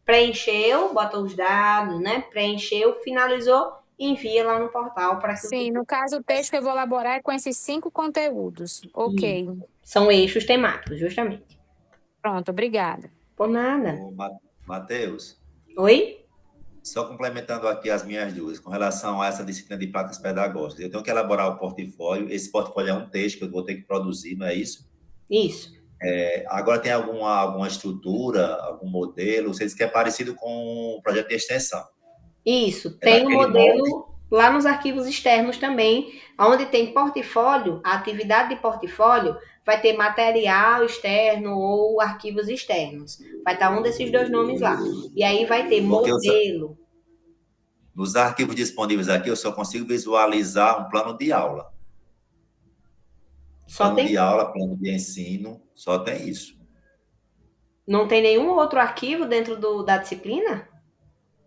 S1: preencheu, bota os dados, né? Preencheu, finalizou, envia lá no portal para que
S9: Sim, no caso, o texto que eu vou elaborar é com esses 5 conteúdos. Ok.
S1: São eixos temáticos, justamente.
S9: Pronto, obrigada.
S1: Por nada.
S8: Matheus.
S1: Oi?
S8: Só complementando aqui as minhas dúvidas, com relação a essa disciplina de práticas pedagógicas. Eu tenho que elaborar o portfólio, esse portfólio é um texto que eu vou ter que produzir, não é isso?
S1: Isso.
S8: Agora tem alguma estrutura, algum modelo, você disse que é parecido com o projeto de extensão.
S1: Isso, tem um modelo lá nos arquivos externos também, onde tem portfólio, a atividade de portfólio vai ter material externo ou arquivos externos. Vai estar um desses 2 nomes lá. E aí vai ter modelo.
S8: Nos arquivos disponíveis aqui, eu só consigo visualizar um plano de aula.
S1: Só
S8: Plano
S1: tem,
S8: de aula, plano de ensino, só tem isso.
S1: não tem nenhum outro arquivo dentro da disciplina?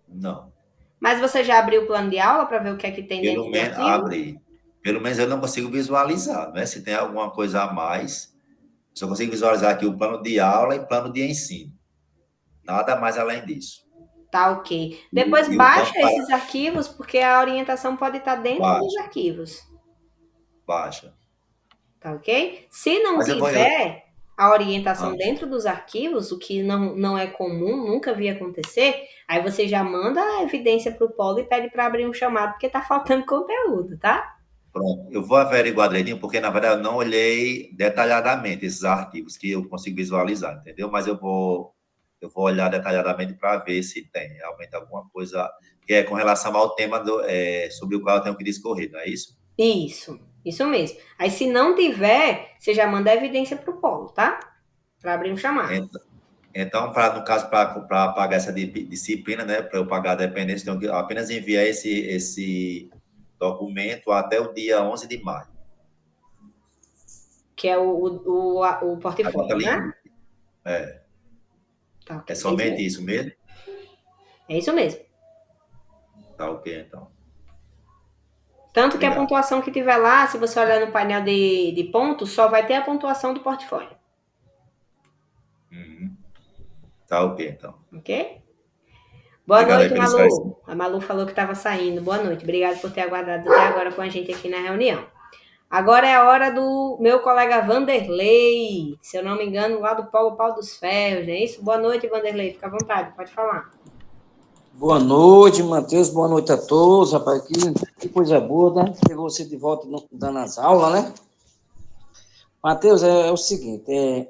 S8: Não.
S1: Mas você já abriu o plano de aula para ver o que é que tem dentro
S8: Pelo
S1: do
S8: menos,
S1: arquivo?
S8: abre. Pelo menos eu não consigo visualizar, né? Se tem alguma coisa a mais, só consigo visualizar aqui o plano de aula e plano de ensino. Nada mais além disso.
S1: Tá, ok. Depois
S8: E o
S1: baixa
S8: plano para
S1: esses arquivos, porque a orientação pode estar dentro dos
S8: baixa,
S1: arquivos.
S8: baixa.
S1: Tá, ok? Se não
S8: Mas eu vou.
S1: tiver a orientação
S8: Ah,
S1: dentro dos arquivos, o que não é comum, nunca vi acontecer, aí você já manda a evidência para o polo e pede para abrir um chamado, porque tá faltando conteúdo, tá?
S8: pronto. Eu vou averiguar direitinho, porque na verdade eu não olhei detalhadamente esses arquivos que eu consigo visualizar, entendeu? Mas eu vou olhar detalhadamente para ver se tem realmente alguma coisa que é com relação ao tema sobre o qual eu tenho que discorrer, não é isso?
S1: Isso mesmo. Aí se não tiver, você já manda a evidência para o polo, tá? Para abrir um chamado.
S8: Então, no caso, para pagar essa disciplina, né, para eu pagar a dependência, eu tenho que apenas enviar esse documento até o dia 11 de maio.
S1: Que é o
S8: A
S1: portfólio,
S8: data
S1: né?
S8: limite. É.
S1: Tá, ok.
S8: É somente isso mesmo?
S1: É isso mesmo.
S8: Tá ok, então.
S1: Tanto que a
S8: Obrigado.
S1: pontuação que tiver lá, se você olhar no painel de pontos, só vai ter a pontuação do portfólio.
S8: Uhum. Tá ok, então.
S1: Ok? Boa
S8: Obrigado aí
S1: noite,
S8: pelo
S1: Malu.
S8: esclarecimento.
S1: A Malu falou que estava saindo. Boa noite. Obrigada por ter aguardado até agora com a gente aqui na reunião. Agora é a hora do meu colega Vanderlei. Se eu não me engano, lá do Polo Pau dos Ferros, não é isso? Boa noite, Vanderlei. Fica à vontade, pode falar.
S10: Boa noite, Matheus. Boa noite a todos, rapaz. Que coisa boa, né? Ter você de volta dando as aulas, né? Matheus, é o seguinte,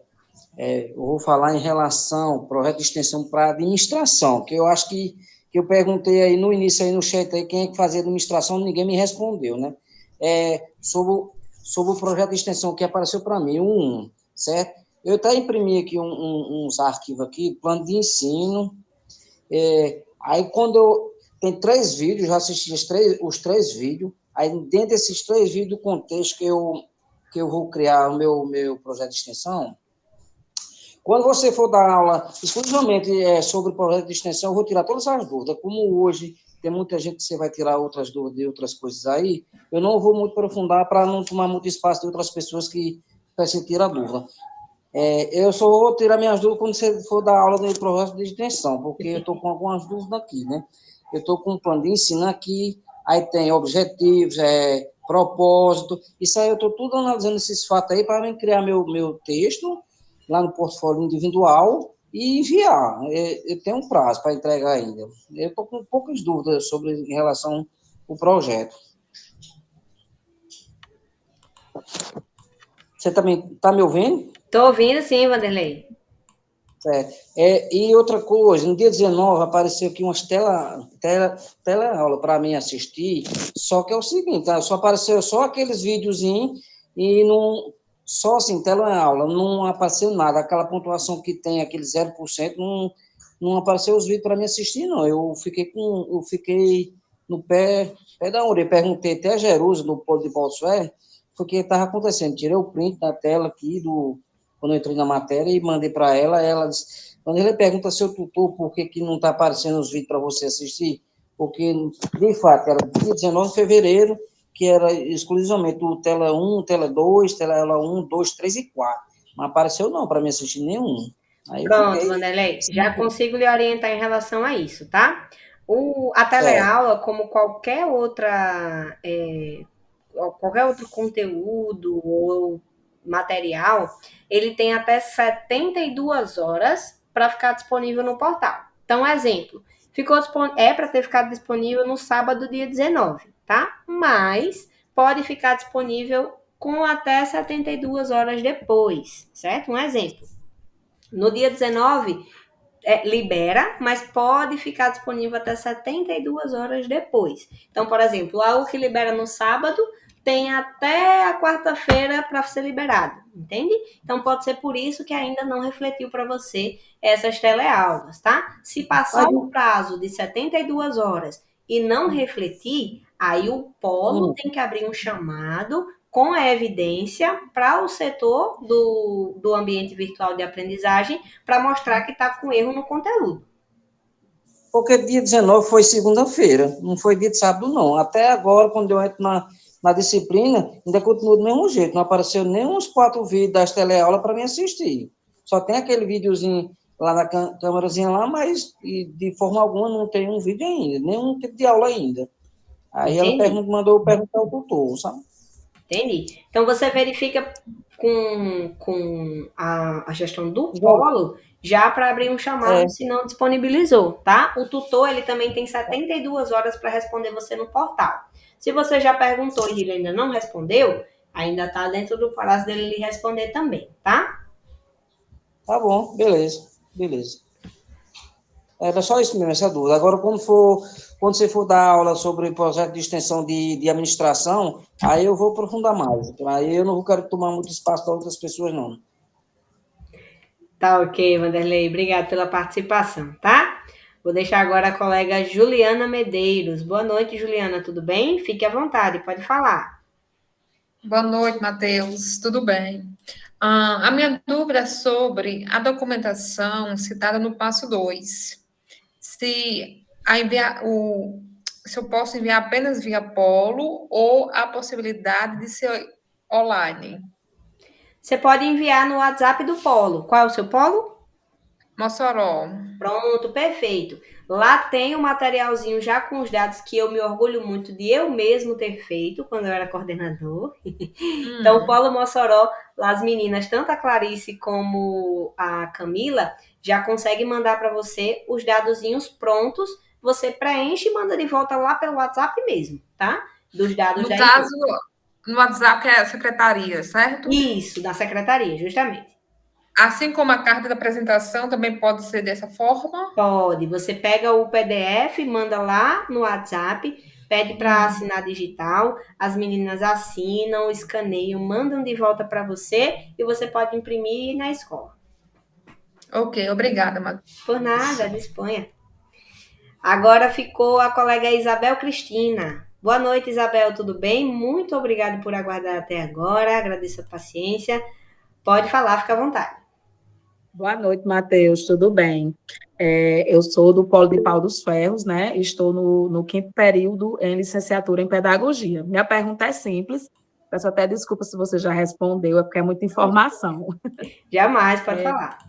S10: eu vou falar em relação ao projeto de extensão para administração, que eu acho que eu perguntei aí no início, aí no chat, aí, quem é que fazia administração, ninguém me respondeu, né? Sobre o projeto de extensão que apareceu para mim, certo? Eu até imprimi aqui uns arquivos aqui, plano de ensino. Aí, tem 3 vídeos, já assisti os três vídeos. Aí, dentro desses 3 vídeos, do contexto que eu vou criar o meu projeto de extensão, quando você for dar aula exclusivamente sobre o projeto de extensão, eu vou tirar todas as dúvidas. Como hoje tem muita gente que você vai tirar outras dúvidas de outras coisas aí, eu não vou muito aprofundar para não tomar muito espaço de outras pessoas que precisam tirar dúvida. Eu só vou tirar minhas dúvidas quando você for dar aula no projeto de extensão, porque eu estou com algumas dúvidas aqui, né? Eu estou com um plano de ensino aqui, aí tem objetivos, propósito, isso aí eu estou tudo analisando esses fatos aí para criar meu texto lá no portfólio individual e enviar. Eu tenho um prazo para entregar ainda. Eu estou com poucas dúvidas em relação ao projeto. Você também está me ouvindo?
S1: Estou ouvindo sim, Vanderlei.
S10: E outra coisa, no dia 19 apareceu aqui umas tela-aula para mim assistir, só que é o seguinte, só apareceu só aqueles videozinhos e não, só assim, tela-aula, não apareceu nada, aquela pontuação que tem, aquele 0%, não apareceu os vídeos para mim assistir, não. Eu fiquei no pé da orelha, perguntei até a Jerusa, no Polo de Bolsonaro, foi o que estava acontecendo, tirei o print da tela aqui quando eu entrei na matéria e mandei para ela disse, quando ele pergunta seu tutor por que não está aparecendo os vídeos para você assistir, porque, de fato, era dia 19 de fevereiro, que era exclusivamente o tela 1, tela 2, tela 1, 2, 3 e 4. Não apareceu não para mim assistir nenhum. Aí
S1: Pronto, Vanderlei, já consigo lhe orientar em relação a isso, tá? A teleaula, como qualquer outro conteúdo ou material, ele tem até 72 horas para ficar disponível no portal. Então, exemplo, é para ter ficado disponível no sábado, dia 19, tá? Mas pode ficar disponível com até 72 horas depois, certo? Um exemplo. No dia 19, libera, mas pode ficar disponível até 72 horas depois. Então, por exemplo, algo que libera no sábado tem até a quarta-feira para ser liberado, entende? Então, pode ser por isso que ainda não refletiu para você essas teleaulas, tá? Se passar o prazo de 72 horas e não refletir, aí o polo tem que abrir um chamado com a evidência para o setor do ambiente virtual de aprendizagem para mostrar que está com erro no conteúdo.
S10: Porque dia 19 foi segunda-feira, não foi dia de sábado, não. Até agora, quando eu entro na disciplina, ainda continua do mesmo jeito. Não apareceu nem uns 4 vídeos das teleaulas para mim assistir. Só tem aquele videozinho lá na câmerazinha lá, mas de forma alguma não tem um vídeo ainda, nenhum tipo de aula ainda. Aí ela mandou perguntar ao tutor, sabe?
S1: Entendi. Então você verifica com a gestão do polo já para abrir um chamado se não disponibilizou, tá? O tutor, ele também tem 72 horas para responder você no portal. Se você já perguntou e ele ainda não respondeu, ainda está dentro do prazo dele lhe responder também, tá?
S10: Tá bom, beleza. Era só isso mesmo, essa dúvida. Agora, quando você for dar aula sobre projeto de extensão de administração, aí eu vou aprofundar mais. Aí eu não quero tomar muito espaço para outras pessoas, não.
S1: Tá ok, Vanderlei. Obrigado pela participação, tá? Vou deixar agora a colega Juliana Medeiros. Boa noite, Juliana. Tudo bem? Fique à vontade, pode falar.
S11: Boa noite, Matheus. Tudo bem? A minha dúvida é sobre a documentação citada no passo 2. Se eu posso enviar apenas via Polo ou a possibilidade de ser online.
S1: Você pode enviar no WhatsApp do Polo. Qual é o seu Polo?
S11: Mossoró.
S1: Pronto, perfeito. Lá tem um materialzinho já com os dados que eu me orgulho muito de eu mesmo ter feito quando eu era coordenador. Então, o Polo Mossoró, lá as meninas, tanto a Clarice como a Camila, já conseguem mandar para você os dadozinhos prontos. Você preenche e manda de volta lá pelo WhatsApp mesmo, tá? Dos dados
S11: No
S1: da
S11: caso, no WhatsApp é a secretaria, certo?
S1: Isso, da secretaria, justamente.
S11: Assim como a carta da apresentação também pode ser dessa forma?
S1: Pode. Você pega o PDF, manda lá no WhatsApp, pede para assinar digital, as meninas assinam, escaneiam, mandam de volta para você e você pode imprimir na escola.
S11: Ok, obrigada, Matheus.
S1: Por nada, disponha. Agora ficou a colega Isabel Cristina. Boa noite, Isabel, tudo bem? Muito obrigada por aguardar até agora, agradeço a paciência. Pode falar, fica à vontade.
S12: Boa noite, Matheus, tudo bem? Eu sou do Polo de Pau dos Ferros, né? Estou no 5º período em licenciatura em pedagogia. Minha pergunta é simples, peço até desculpa se você já respondeu, é porque é muita informação.
S1: Jamais, pode falar.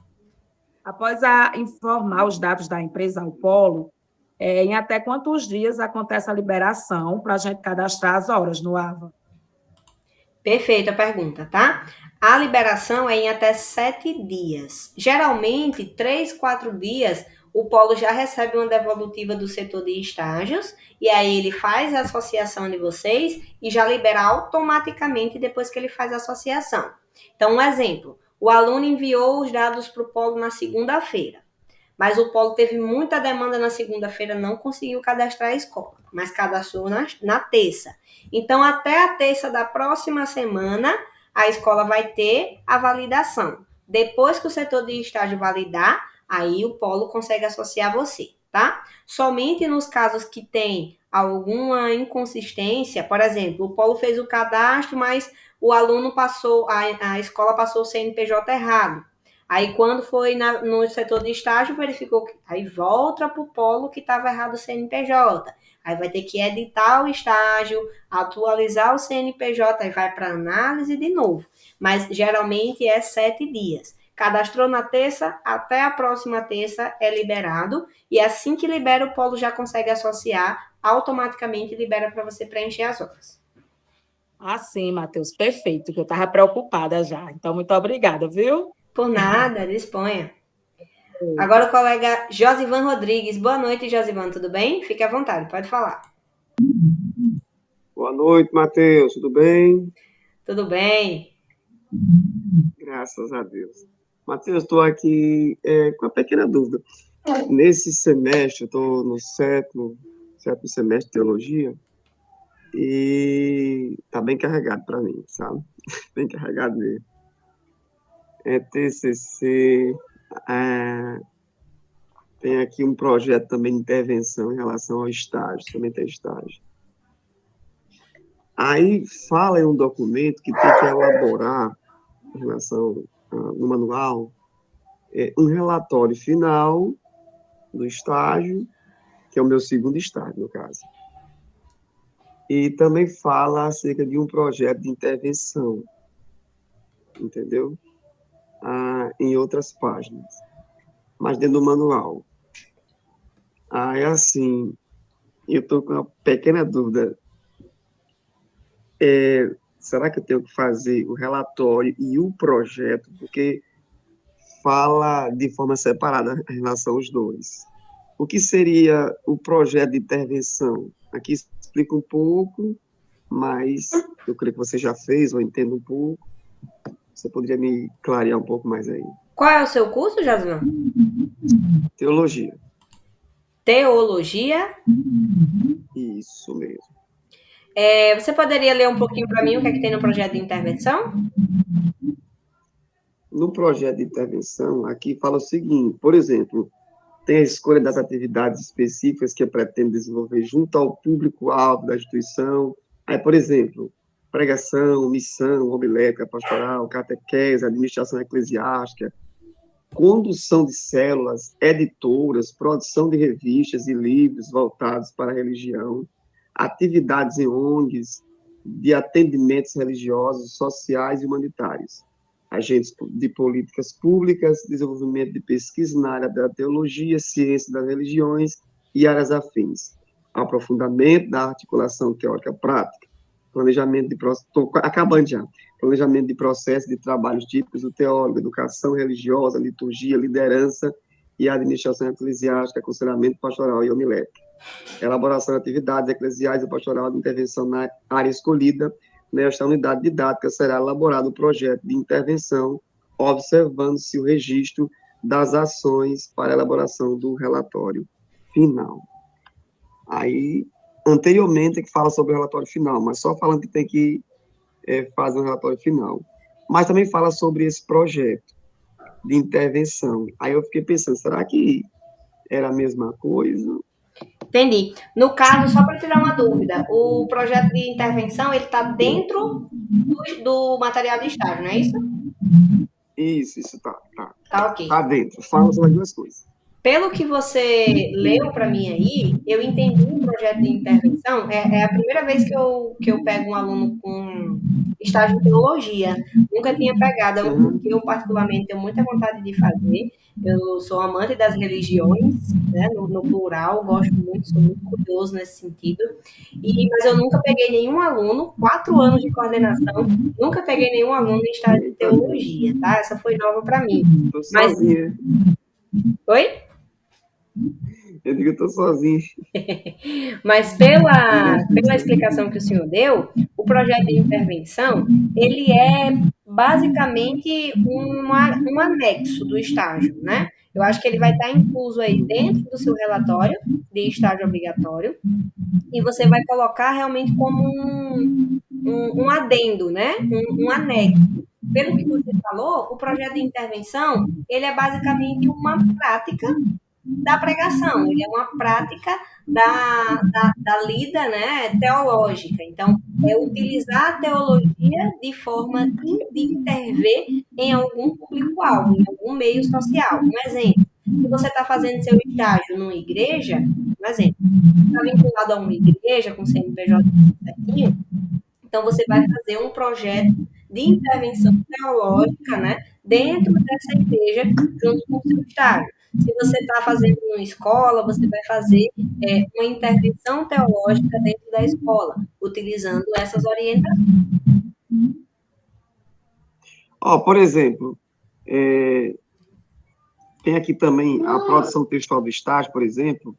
S12: Após informar os dados da empresa ao Polo, em até quantos dias acontece a liberação para a gente cadastrar as horas no AVA?
S1: Perfeita pergunta, tá? A liberação é em até 7 dias. Geralmente, 3, 4 dias, o polo já recebe uma devolutiva do setor de estágios, e aí ele faz a associação de vocês e já libera automaticamente depois que ele faz a associação. Então, um exemplo, o aluno enviou os dados para o polo na segunda-feira, mas o polo teve muita demanda na segunda-feira, não conseguiu cadastrar a escola, mas cadastrou na terça. Então, até a terça da próxima semana, a escola vai ter a validação. Depois que o setor de estágio validar, aí o polo consegue associar você, tá? Somente nos casos que tem alguma inconsistência, por exemplo, o polo fez o cadastro, mas o aluno passou, a escola passou o CNPJ errado. Aí, quando foi no setor de estágio, verificou que aí volta para o polo que estava errado o CNPJ. Aí vai ter que editar o estágio, atualizar o CNPJ, aí vai para análise de novo. Mas geralmente é 7 dias. Cadastrou na terça, até a próxima terça é liberado. E assim que libera, o polo já consegue associar, automaticamente libera para você preencher as horas.
S12: Ah, sim, Matheus, perfeito, que eu estava preocupada já. Então, muito obrigada, viu?
S1: Por nada, disponha. Agora o colega Josivan Rodrigues. Boa noite, Josivan, tudo bem? Fique à vontade, pode falar.
S13: Boa noite, Matheus, tudo bem?
S1: Tudo bem.
S13: Graças a Deus. Matheus, estou aqui com uma pequena dúvida. Nesse semestre, eu estou no sétimo semestre de teologia e está bem carregado para mim, sabe? Bem carregado mesmo. TCC, tem aqui um projeto também de intervenção em relação ao estágio, também tem estágio. Aí fala em um documento que tem que elaborar, em relação no manual, um relatório final do estágio, que é o meu segundo estágio, no caso. E também fala acerca de um projeto de intervenção, entendeu? Em outras páginas, mas dentro do manual. É assim, eu estou com uma pequena dúvida. Será que eu tenho que fazer o relatório e o projeto? Porque fala de forma separada em relação aos dois. O que seria o projeto de intervenção? Aqui explica um pouco, mas eu creio que você já fez, ou entendo um pouco. Você poderia me clarear um pouco mais aí?
S1: Qual é o seu curso, Jasmine?
S13: Teologia.
S1: Teologia?
S13: Isso mesmo.
S1: Você poderia ler um pouquinho para mim o que é que tem no projeto de intervenção?
S13: No projeto de intervenção, aqui fala o seguinte, por exemplo, tem a escolha das atividades específicas que pretende desenvolver junto ao público-alvo da instituição. Aí, por exemplo, pregação, missão, homilética, pastoral, catequese, administração eclesiástica, condução de células, editoras, produção de revistas e livros voltados para a religião, atividades em ONGs, de atendimentos religiosos, sociais e humanitários, agentes de políticas públicas, desenvolvimento de pesquisa na área da teologia, ciência das religiões e áreas afins, aprofundamento da articulação teórica prática, planejamento de planejamento de processo de trabalhos típicos do teólogo, educação religiosa, liturgia, liderança e administração eclesiástica, aconselhamento pastoral e homilética, elaboração de atividades eclesiais e pastoral de intervenção na área escolhida. Nesta unidade didática será elaborado o projeto de intervenção, observando-se o registro das ações para a elaboração do relatório final. Aí, anteriormente, é que fala sobre o relatório final, mas só falando que tem que fazer um relatório final. Mas também fala sobre esse projeto de intervenção. Aí eu fiquei pensando, será que era a mesma coisa?
S1: Entendi. No caso, só para tirar uma dúvida, o projeto de intervenção, ele está dentro do material de estágio, não é isso?
S13: Isso, tá.
S1: Tá ok.
S13: Tá dentro, fala sobre as duas coisas.
S1: Pelo que você leu para mim aí, eu entendi o projeto de intervenção. É a primeira vez que eu pego um aluno com estágio em teologia. Nunca tinha pegado, é um que eu particularmente tenho muita vontade de fazer. Eu sou amante das religiões, né, no plural, gosto muito, sou muito curioso nesse sentido. Mas eu nunca peguei nenhum aluno, 4 anos de coordenação, nunca peguei nenhum aluno em estágio de teologia, tá? Essa foi nova para mim.
S13: Tô sozinha.
S1: Oi?
S13: Eu digo que eu tô sozinho.
S1: Mas pela explicação que o senhor deu, o projeto de intervenção, ele é basicamente um anexo do estágio, né? Eu acho que ele vai estar incluso aí dentro do seu relatório de estágio obrigatório, e você vai colocar realmente como um adendo, né? Um anexo. Pelo que você falou, o projeto de intervenção, ele é basicamente uma prática da pregação, ele é uma prática da lida, né, teológica. Então, é utilizar a teologia de forma de intervir em algum público-alvo, em algum meio social. Um exemplo, se você está fazendo seu estágio numa igreja, um exemplo, está vinculado a uma igreja com CNPJ certinho, então você vai fazer um projeto de intervenção teológica, né, dentro dessa igreja, junto com o seu estágio. Se você está fazendo uma escola, você vai fazer uma intervenção teológica dentro da escola, utilizando essas orientações.
S13: Por exemplo, tem aqui também a produção textual do estágio, por exemplo,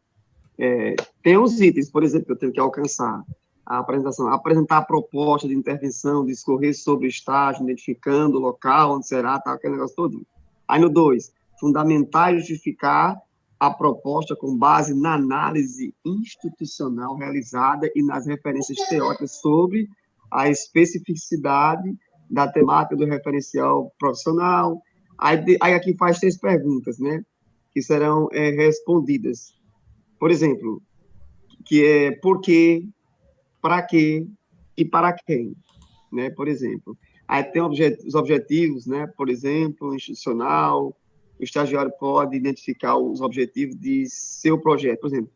S13: tem os itens, por exemplo, que eu tenho que alcançar. A apresentação, apresentar a proposta de intervenção, discorrer sobre o estágio, identificando o local onde será, tá, aquele negócio todo. Aí no 2, fundamentar e justificar a proposta com base na análise institucional realizada e nas referências teóricas sobre a especificidade da temática do referencial profissional. Aí aqui faz 3 perguntas, né, que serão respondidas. Por exemplo, que é por quê, para quê, e para quem, né? Por exemplo, aí tem os objetivos, né? Por exemplo, institucional, o estagiário pode identificar os objetivos de seu projeto, por exemplo,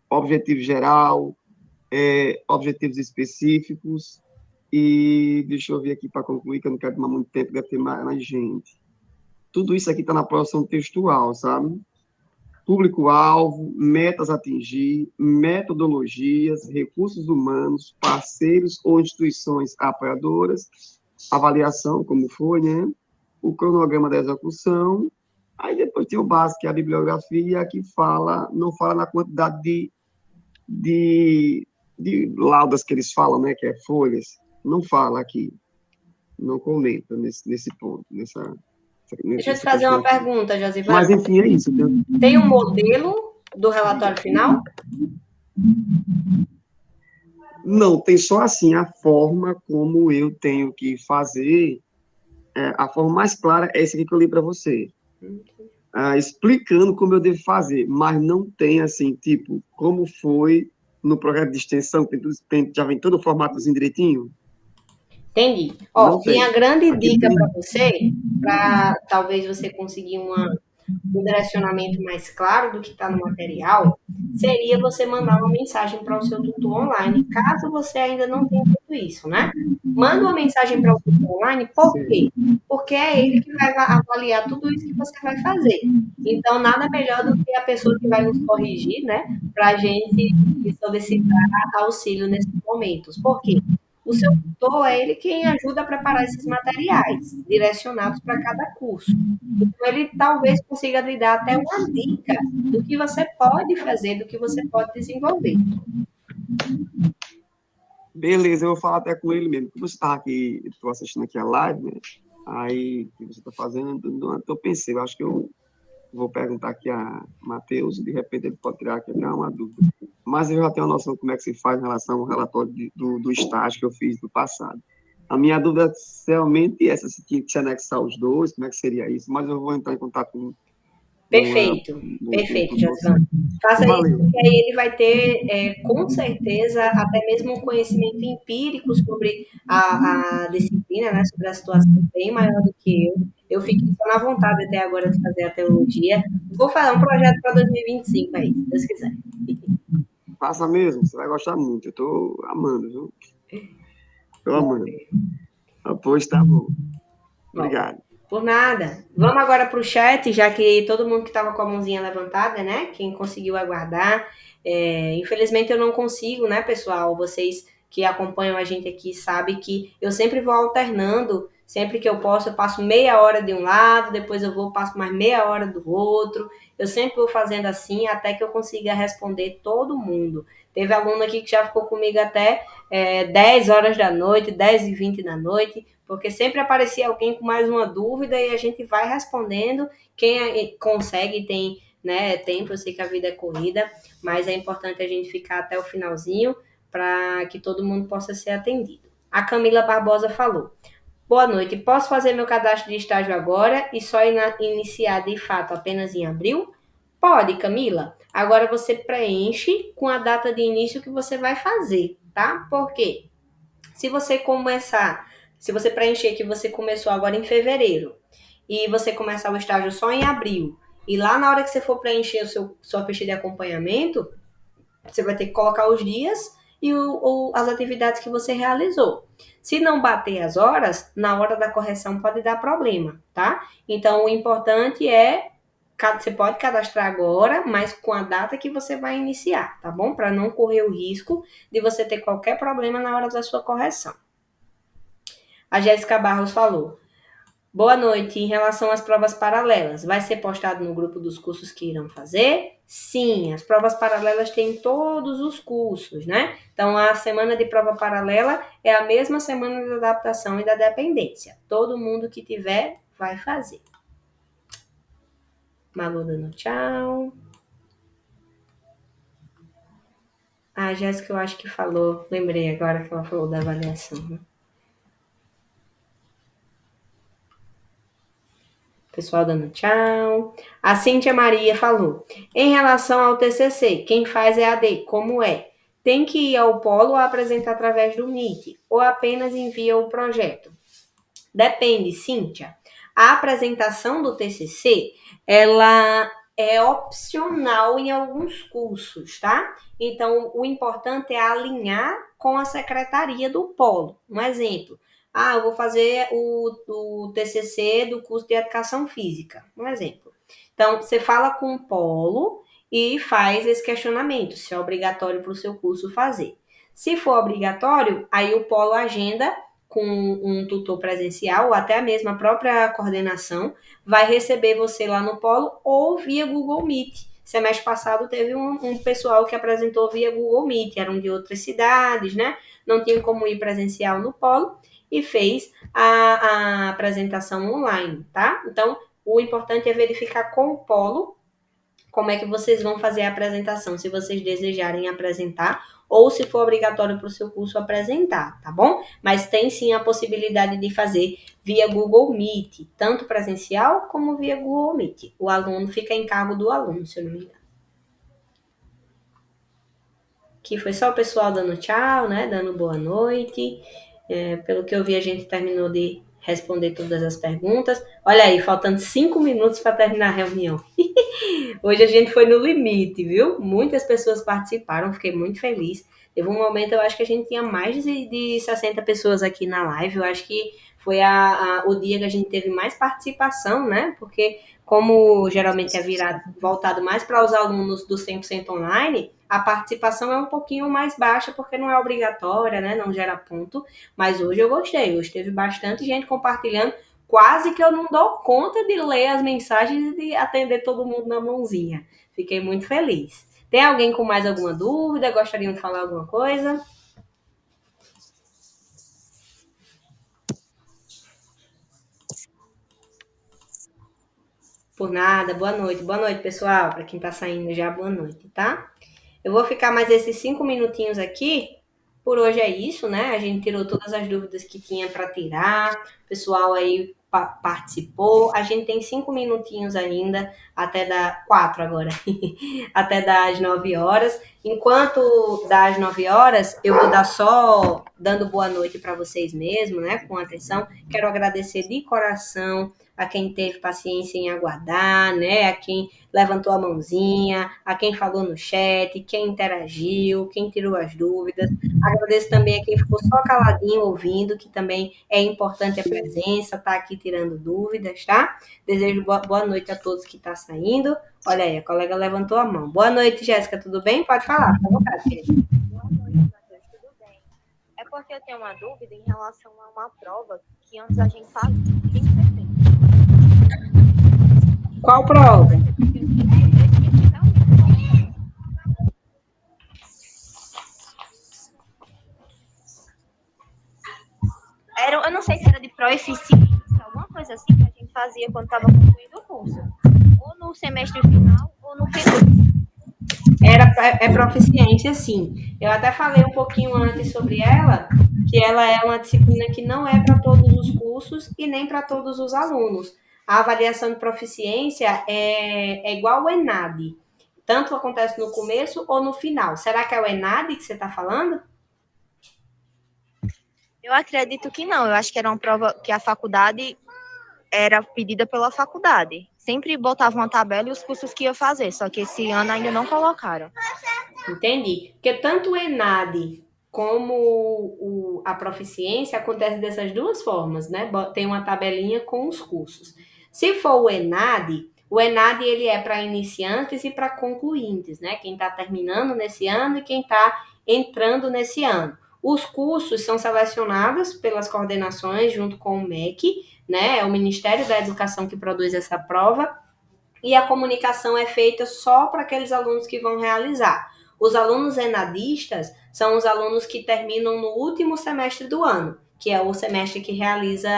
S13: objetivo geral, objetivos específicos, e deixa eu ver aqui para concluir, que eu não quero tomar muito tempo, deve ter mais gente. Tudo isso aqui está na produção textual, sabe? Público-alvo, metas a atingir, metodologias, recursos humanos, parceiros ou instituições apoiadoras, avaliação, como foi, né? O cronograma da execução. Aí depois tem o básico, que é a bibliografia, que não fala na quantidade de laudas que eles falam, né? Que é folhas. Não fala aqui. Não comenta nesse ponto,
S1: Deixa eu te fazer uma pergunta, Josivan.
S13: Mas, enfim, é isso.
S1: Tem um modelo do relatório final?
S13: Não, tem só assim a forma como eu tenho que fazer. A forma mais clara é essa aqui que eu li para você. Explicando como eu devo fazer, mas não tem assim, tipo, como foi no projeto de extensão, já vem todo o formatozinho direitinho?
S1: Entendi. Ó, minha grande dica para você, para talvez você conseguir um direcionamento mais claro do que está no material, seria você mandar uma mensagem para o seu tutor online, caso você ainda não tenha feito isso, né? Manda uma mensagem para o tutor online, por quê? Porque é ele que vai avaliar tudo isso que você vai fazer. Então, nada melhor do que a pessoa que vai nos corrigir, né? Para a gente solicitar auxílio nesses momentos. Por quê? O seu tutor é ele quem ajuda a preparar esses materiais direcionados para cada curso. Então, ele talvez consiga lhe dar até uma dica do que você pode fazer, do que você pode desenvolver.
S13: Beleza, eu vou falar até com ele mesmo. Como você está aqui, estou assistindo aqui a live, né? Aí, o que você está fazendo, eu pensei, eu acho que eu vou perguntar aqui a Matheus, de repente ele pode tirar aqui até uma dúvida. Mas eu já tenho uma noção de como é que se faz em relação ao relatório do estágio que eu fiz no passado. A minha dúvida é realmente essa, se tinha que se anexar os dois, como é que seria isso, mas eu vou entrar em contato com...
S1: Perfeito, Josivan. Faça isso, porque aí ele vai ter, com certeza, até mesmo um conhecimento empírico sobre a disciplina, né, sobre a situação bem maior do que eu. Eu fiquei só na vontade até agora de fazer a teologia. Vou fazer um projeto para 2025 aí, se Deus quiser.
S13: Faça mesmo, você vai gostar muito. Eu estou amando, viu? Estou amando. Pois tá bom. Obrigado.
S1: Por nada. Vamos agora para o chat, já que todo mundo que estava com a mãozinha levantada, né? Quem conseguiu aguardar. Infelizmente eu não consigo, né, pessoal? Vocês que acompanham a gente aqui sabem que eu sempre vou alternando. Sempre que eu posso, eu passo meia hora de um lado, depois passo mais meia hora do outro. Eu sempre vou fazendo assim até que eu consiga responder todo mundo. Teve aluno aqui que já ficou comigo até 10 horas da noite, 10h20 da noite, porque sempre aparecia alguém com mais uma dúvida e a gente vai respondendo. Quem consegue tem, né, tempo, eu sei que a vida é corrida, mas é importante a gente ficar até o finalzinho para que todo mundo possa ser atendido. A Camila Barbosa falou: boa noite, posso fazer meu cadastro de estágio agora e só iniciar de fato apenas em abril? Pode, Camila. Agora você preenche com a data de início que você vai fazer, tá? Por quê? Se você preencher que você começou agora em fevereiro e você começar o estágio só em abril, e lá na hora que você for preencher sua ficha de acompanhamento, você vai ter que colocar os dias e as atividades que você realizou. Se não bater as horas, na hora da correção pode dar problema, tá? Então, o importante você pode cadastrar agora, mas com a data que você vai iniciar, tá bom? Para não correr o risco de você ter qualquer problema na hora da sua correção. A Jéssica Barros falou: boa noite, em relação às provas paralelas, vai ser postado no grupo dos cursos que irão fazer? Sim, as provas paralelas têm todos os cursos, né? Então, a semana de prova paralela é a mesma semana da adaptação e da dependência. Todo mundo que tiver vai fazer. Malu dando tchau. A Jéssica, eu acho que falou, lembrei agora que ela falou da avaliação, né? Pessoal dando tchau. A Cíntia Maria falou: em relação ao TCC, quem faz é a AD, como é? tem que ir ao polo ou apresentar através do Meet, ou apenas envia o projeto? Depende, Cíntia. A apresentação do TCC, ela é opcional em alguns cursos, tá? Então, o importante é alinhar com a secretaria do polo. Um exemplo, eu vou fazer o TCC do curso de Educação Física, um exemplo. Então, você fala com o polo e faz esse questionamento, se é obrigatório para o seu curso fazer. Se for obrigatório, aí o polo agenda com um tutor presencial, ou até mesmo a própria coordenação, vai receber você lá no polo ou via Google Meet. Semestre passado teve um pessoal que apresentou via Google Meet, eram de outras cidades, né? Não tinham como ir presencial no polo e fez a apresentação online, tá? Então, o importante é verificar com o polo como é que vocês vão fazer a apresentação, se vocês desejarem apresentar ou se for obrigatório para o seu curso apresentar, tá bom? Mas tem sim a possibilidade de fazer via Google Meet, tanto presencial como via Google Meet. O aluno fica em cargo do aluno, se eu não me engano. Aqui foi só o pessoal dando tchau, né? Dando boa noite. Pelo que eu vi, a gente terminou de responder todas as perguntas. Olha aí, faltando 5 minutos para terminar a reunião. Hoje a gente foi no limite, viu? Muitas pessoas participaram, fiquei muito feliz. Teve um momento, eu acho que a gente tinha mais de 60 pessoas aqui na live. Eu acho que foi o dia que a gente teve mais participação, né? Porque como geralmente é voltado mais para os alunos do 100% online, a participação é um pouquinho mais baixa, porque não é obrigatória, né? Não gera ponto. Mas hoje eu gostei. Hoje teve bastante gente compartilhando. Quase que eu não dou conta de ler as mensagens e de atender todo mundo na mãozinha. Fiquei muito feliz. Tem alguém com mais alguma dúvida? Gostariam de falar alguma coisa? Por nada. Boa noite. Boa noite, pessoal. Para quem está saindo já, boa noite, tá? Eu vou ficar mais esses 5 minutinhos aqui. Por hoje é isso, né? A gente tirou todas as dúvidas que tinha para tirar. O pessoal aí participou. A gente tem 5 minutinhos ainda, até dar 4 agora, até dar às 9 horas. Enquanto dá às 9 horas, eu vou dar só dando boa noite para vocês mesmo, né? Com atenção. Quero agradecer de coração a quem teve paciência em aguardar, né? A quem levantou a mãozinha, a quem falou no chat, quem interagiu, quem tirou as dúvidas. Agradeço também a quem ficou só caladinho ouvindo, que também é importante a presença, tá aqui tirando dúvidas, tá? Desejo boa noite a todos que estão saindo. Olha aí, a colega levantou a mão. Boa noite, Jéssica, tudo bem? Pode falar, fica à vontade, querida.
S6: Boa noite, Matheus, tudo bem? É porque eu tenho uma dúvida em relação a uma prova que antes a gente fazia.
S1: Qual prova?
S6: Eu não sei se era de proeficiência, alguma coisa assim que a gente fazia quando estava concluindo o curso. Ou no semestre final, ou no final.
S1: É proficiência, sim. Eu até falei um pouquinho antes sobre ela, que ela é uma disciplina que não é para todos os cursos e nem para todos os alunos. A avaliação de proficiência é igual ao ENAD. Tanto acontece no começo ou no final. Será que é o ENAD que você está falando?
S6: Eu acredito que não. Eu acho que era uma prova que a faculdade era pedida pela faculdade. Sempre botava uma tabela e os cursos que ia fazer, só que esse ano ainda não colocaram.
S1: Entendi. Porque tanto o ENAD como a proficiência acontece dessas duas formas, né? Tem uma tabelinha com os cursos. Se for o ENAD ele é para iniciantes e para concluintes, né? Quem está terminando nesse ano e quem está entrando nesse ano. Os cursos são selecionados pelas coordenações junto com o MEC, né? É o Ministério da Educação que produz essa prova, e a comunicação é feita só para aqueles alunos que vão realizar. Os alunos enadistas são os alunos que terminam no último semestre do ano, que é o semestre que realiza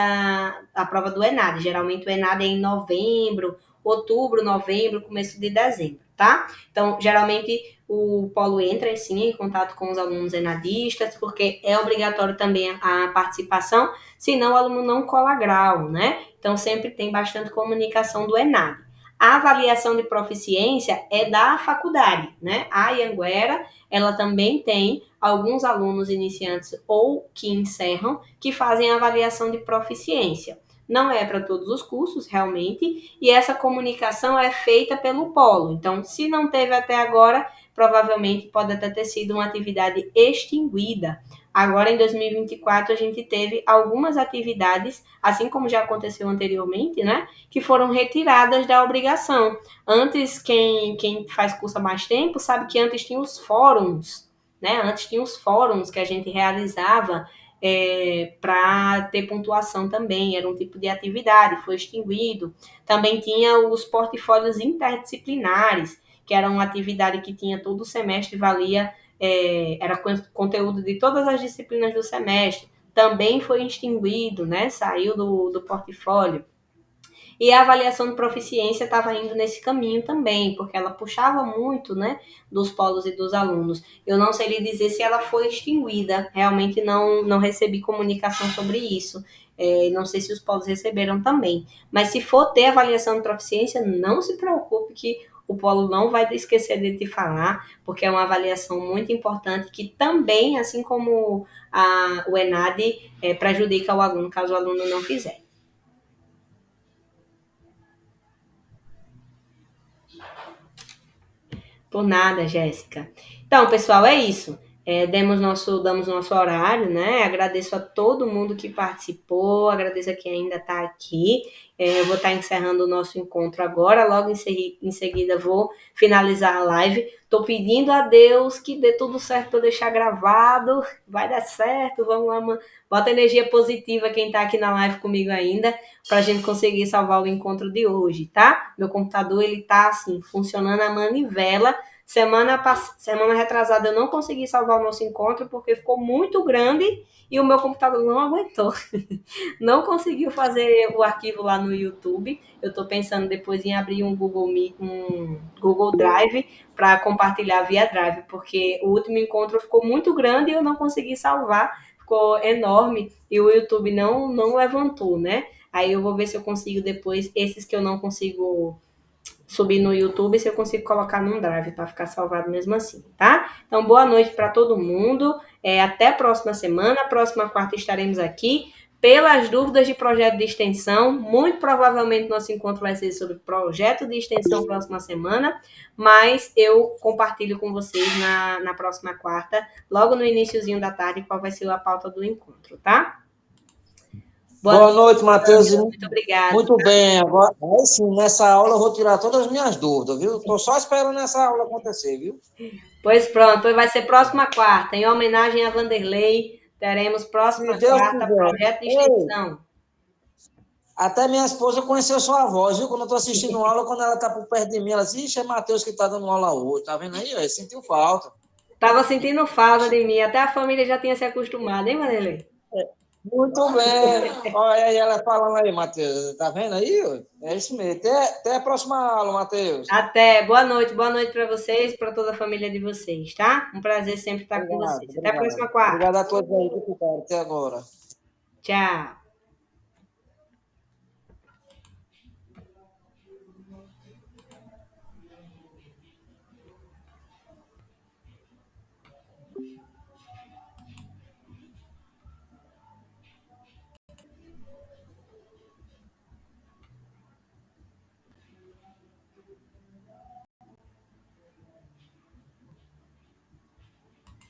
S1: a prova do ENAD. Geralmente o ENAD é em novembro, outubro, novembro, começo de dezembro, tá? Então, geralmente o polo entra, sim, em contato com os alunos enadistas, porque é obrigatório também a participação, senão o aluno não cola grau, né? Então, sempre tem bastante comunicação do ENAD. A avaliação de proficiência é da faculdade, né? A Anhanguera, ela também tem alguns alunos iniciantes ou que encerram, que fazem avaliação de proficiência. Não é para todos os cursos, realmente, e essa comunicação é feita pelo polo. Então, se não teve até agora, provavelmente pode até ter sido uma atividade extinguida. Agora, em 2024, a gente teve algumas atividades, assim como já aconteceu anteriormente, né, que foram retiradas da obrigação. Antes, quem faz curso há mais tempo sabe que antes tinha os fóruns, né? Antes tinha os fóruns que a gente realizava para ter pontuação também, era um tipo de atividade, foi extinguido. Também tinha os portfólios interdisciplinares, que era uma atividade que tinha todo o semestre, valia, era conteúdo de todas as disciplinas do semestre. Também foi extinguido, né? Saiu do portfólio. E a avaliação de proficiência estava indo nesse caminho também, porque ela puxava muito, né, dos polos e dos alunos. Eu não sei lhe dizer se ela foi extinguida, realmente não recebi comunicação sobre isso. Não sei se os polos receberam também. Mas se for ter avaliação de proficiência, não se preocupe que o polo não vai esquecer de te falar, porque é uma avaliação muito importante que também, assim como o ENAD, prejudica o aluno, caso o aluno não fizer. Por nada, Jéssica. Então, pessoal, é isso. Damos nosso horário, né? Agradeço a todo mundo que participou, agradeço a quem ainda está aqui. Eu vou estar encerrando o nosso encontro agora, logo em seguida vou finalizar a live. Estou pedindo a Deus que dê tudo certo para eu deixar gravado. Vai dar certo, vamos lá, bota energia positiva quem está aqui na live comigo ainda, para a gente conseguir salvar o encontro de hoje, tá? Meu computador, ele tá assim, funcionando a manivela. Semana retrasada eu não consegui salvar o nosso encontro porque ficou muito grande e o meu computador não aguentou. Não conseguiu fazer o arquivo lá no YouTube. Eu estou pensando depois em abrir um Google Drive para compartilhar via Drive, porque o último encontro ficou muito grande e eu não consegui salvar, ficou enorme e o YouTube não levantou, né? Aí eu vou ver se eu consigo depois, esses que eu não consigo subir no YouTube, se eu consigo colocar num Drive para ficar salvado mesmo assim, tá? Então, boa noite para todo mundo. Até a próxima semana. Próxima quarta estaremos aqui. Pelas dúvidas de projeto de extensão, muito provavelmente nosso encontro vai ser sobre projeto de extensão próxima semana, mas eu compartilho com vocês na próxima quarta, logo no iniciozinho da tarde, qual vai ser a pauta do encontro, tá?
S10: Boa noite, Matheus.
S1: Muito obrigada.
S10: Muito bem. Agora, sim, nessa aula eu vou tirar todas as minhas dúvidas, viu? Estou só esperando essa aula acontecer, viu?
S1: Pois pronto, vai ser próxima quarta, em homenagem a Vanderlei, teremos próxima quarta, projeto de extensão.
S10: Até minha esposa conheceu sua voz, viu? Quando eu estou assistindo aula, quando ela está por perto de mim, ela diz, ixi, é Matheus que está dando aula hoje, tá vendo aí? Ele sentiu falta.
S1: Estava sentindo falta de mim, até a família já tinha se acostumado, hein, Vanderlei?
S10: Muito bem. Olha aí ela falando aí, Matheus. Tá vendo aí? É isso mesmo. Até a próxima aula, Matheus.
S1: Até. Boa noite para vocês, para toda a família de vocês, tá? Um prazer sempre estar com vocês. Até a próxima quarta.
S10: Obrigado a todos aí que ficaram até agora.
S1: Tchau.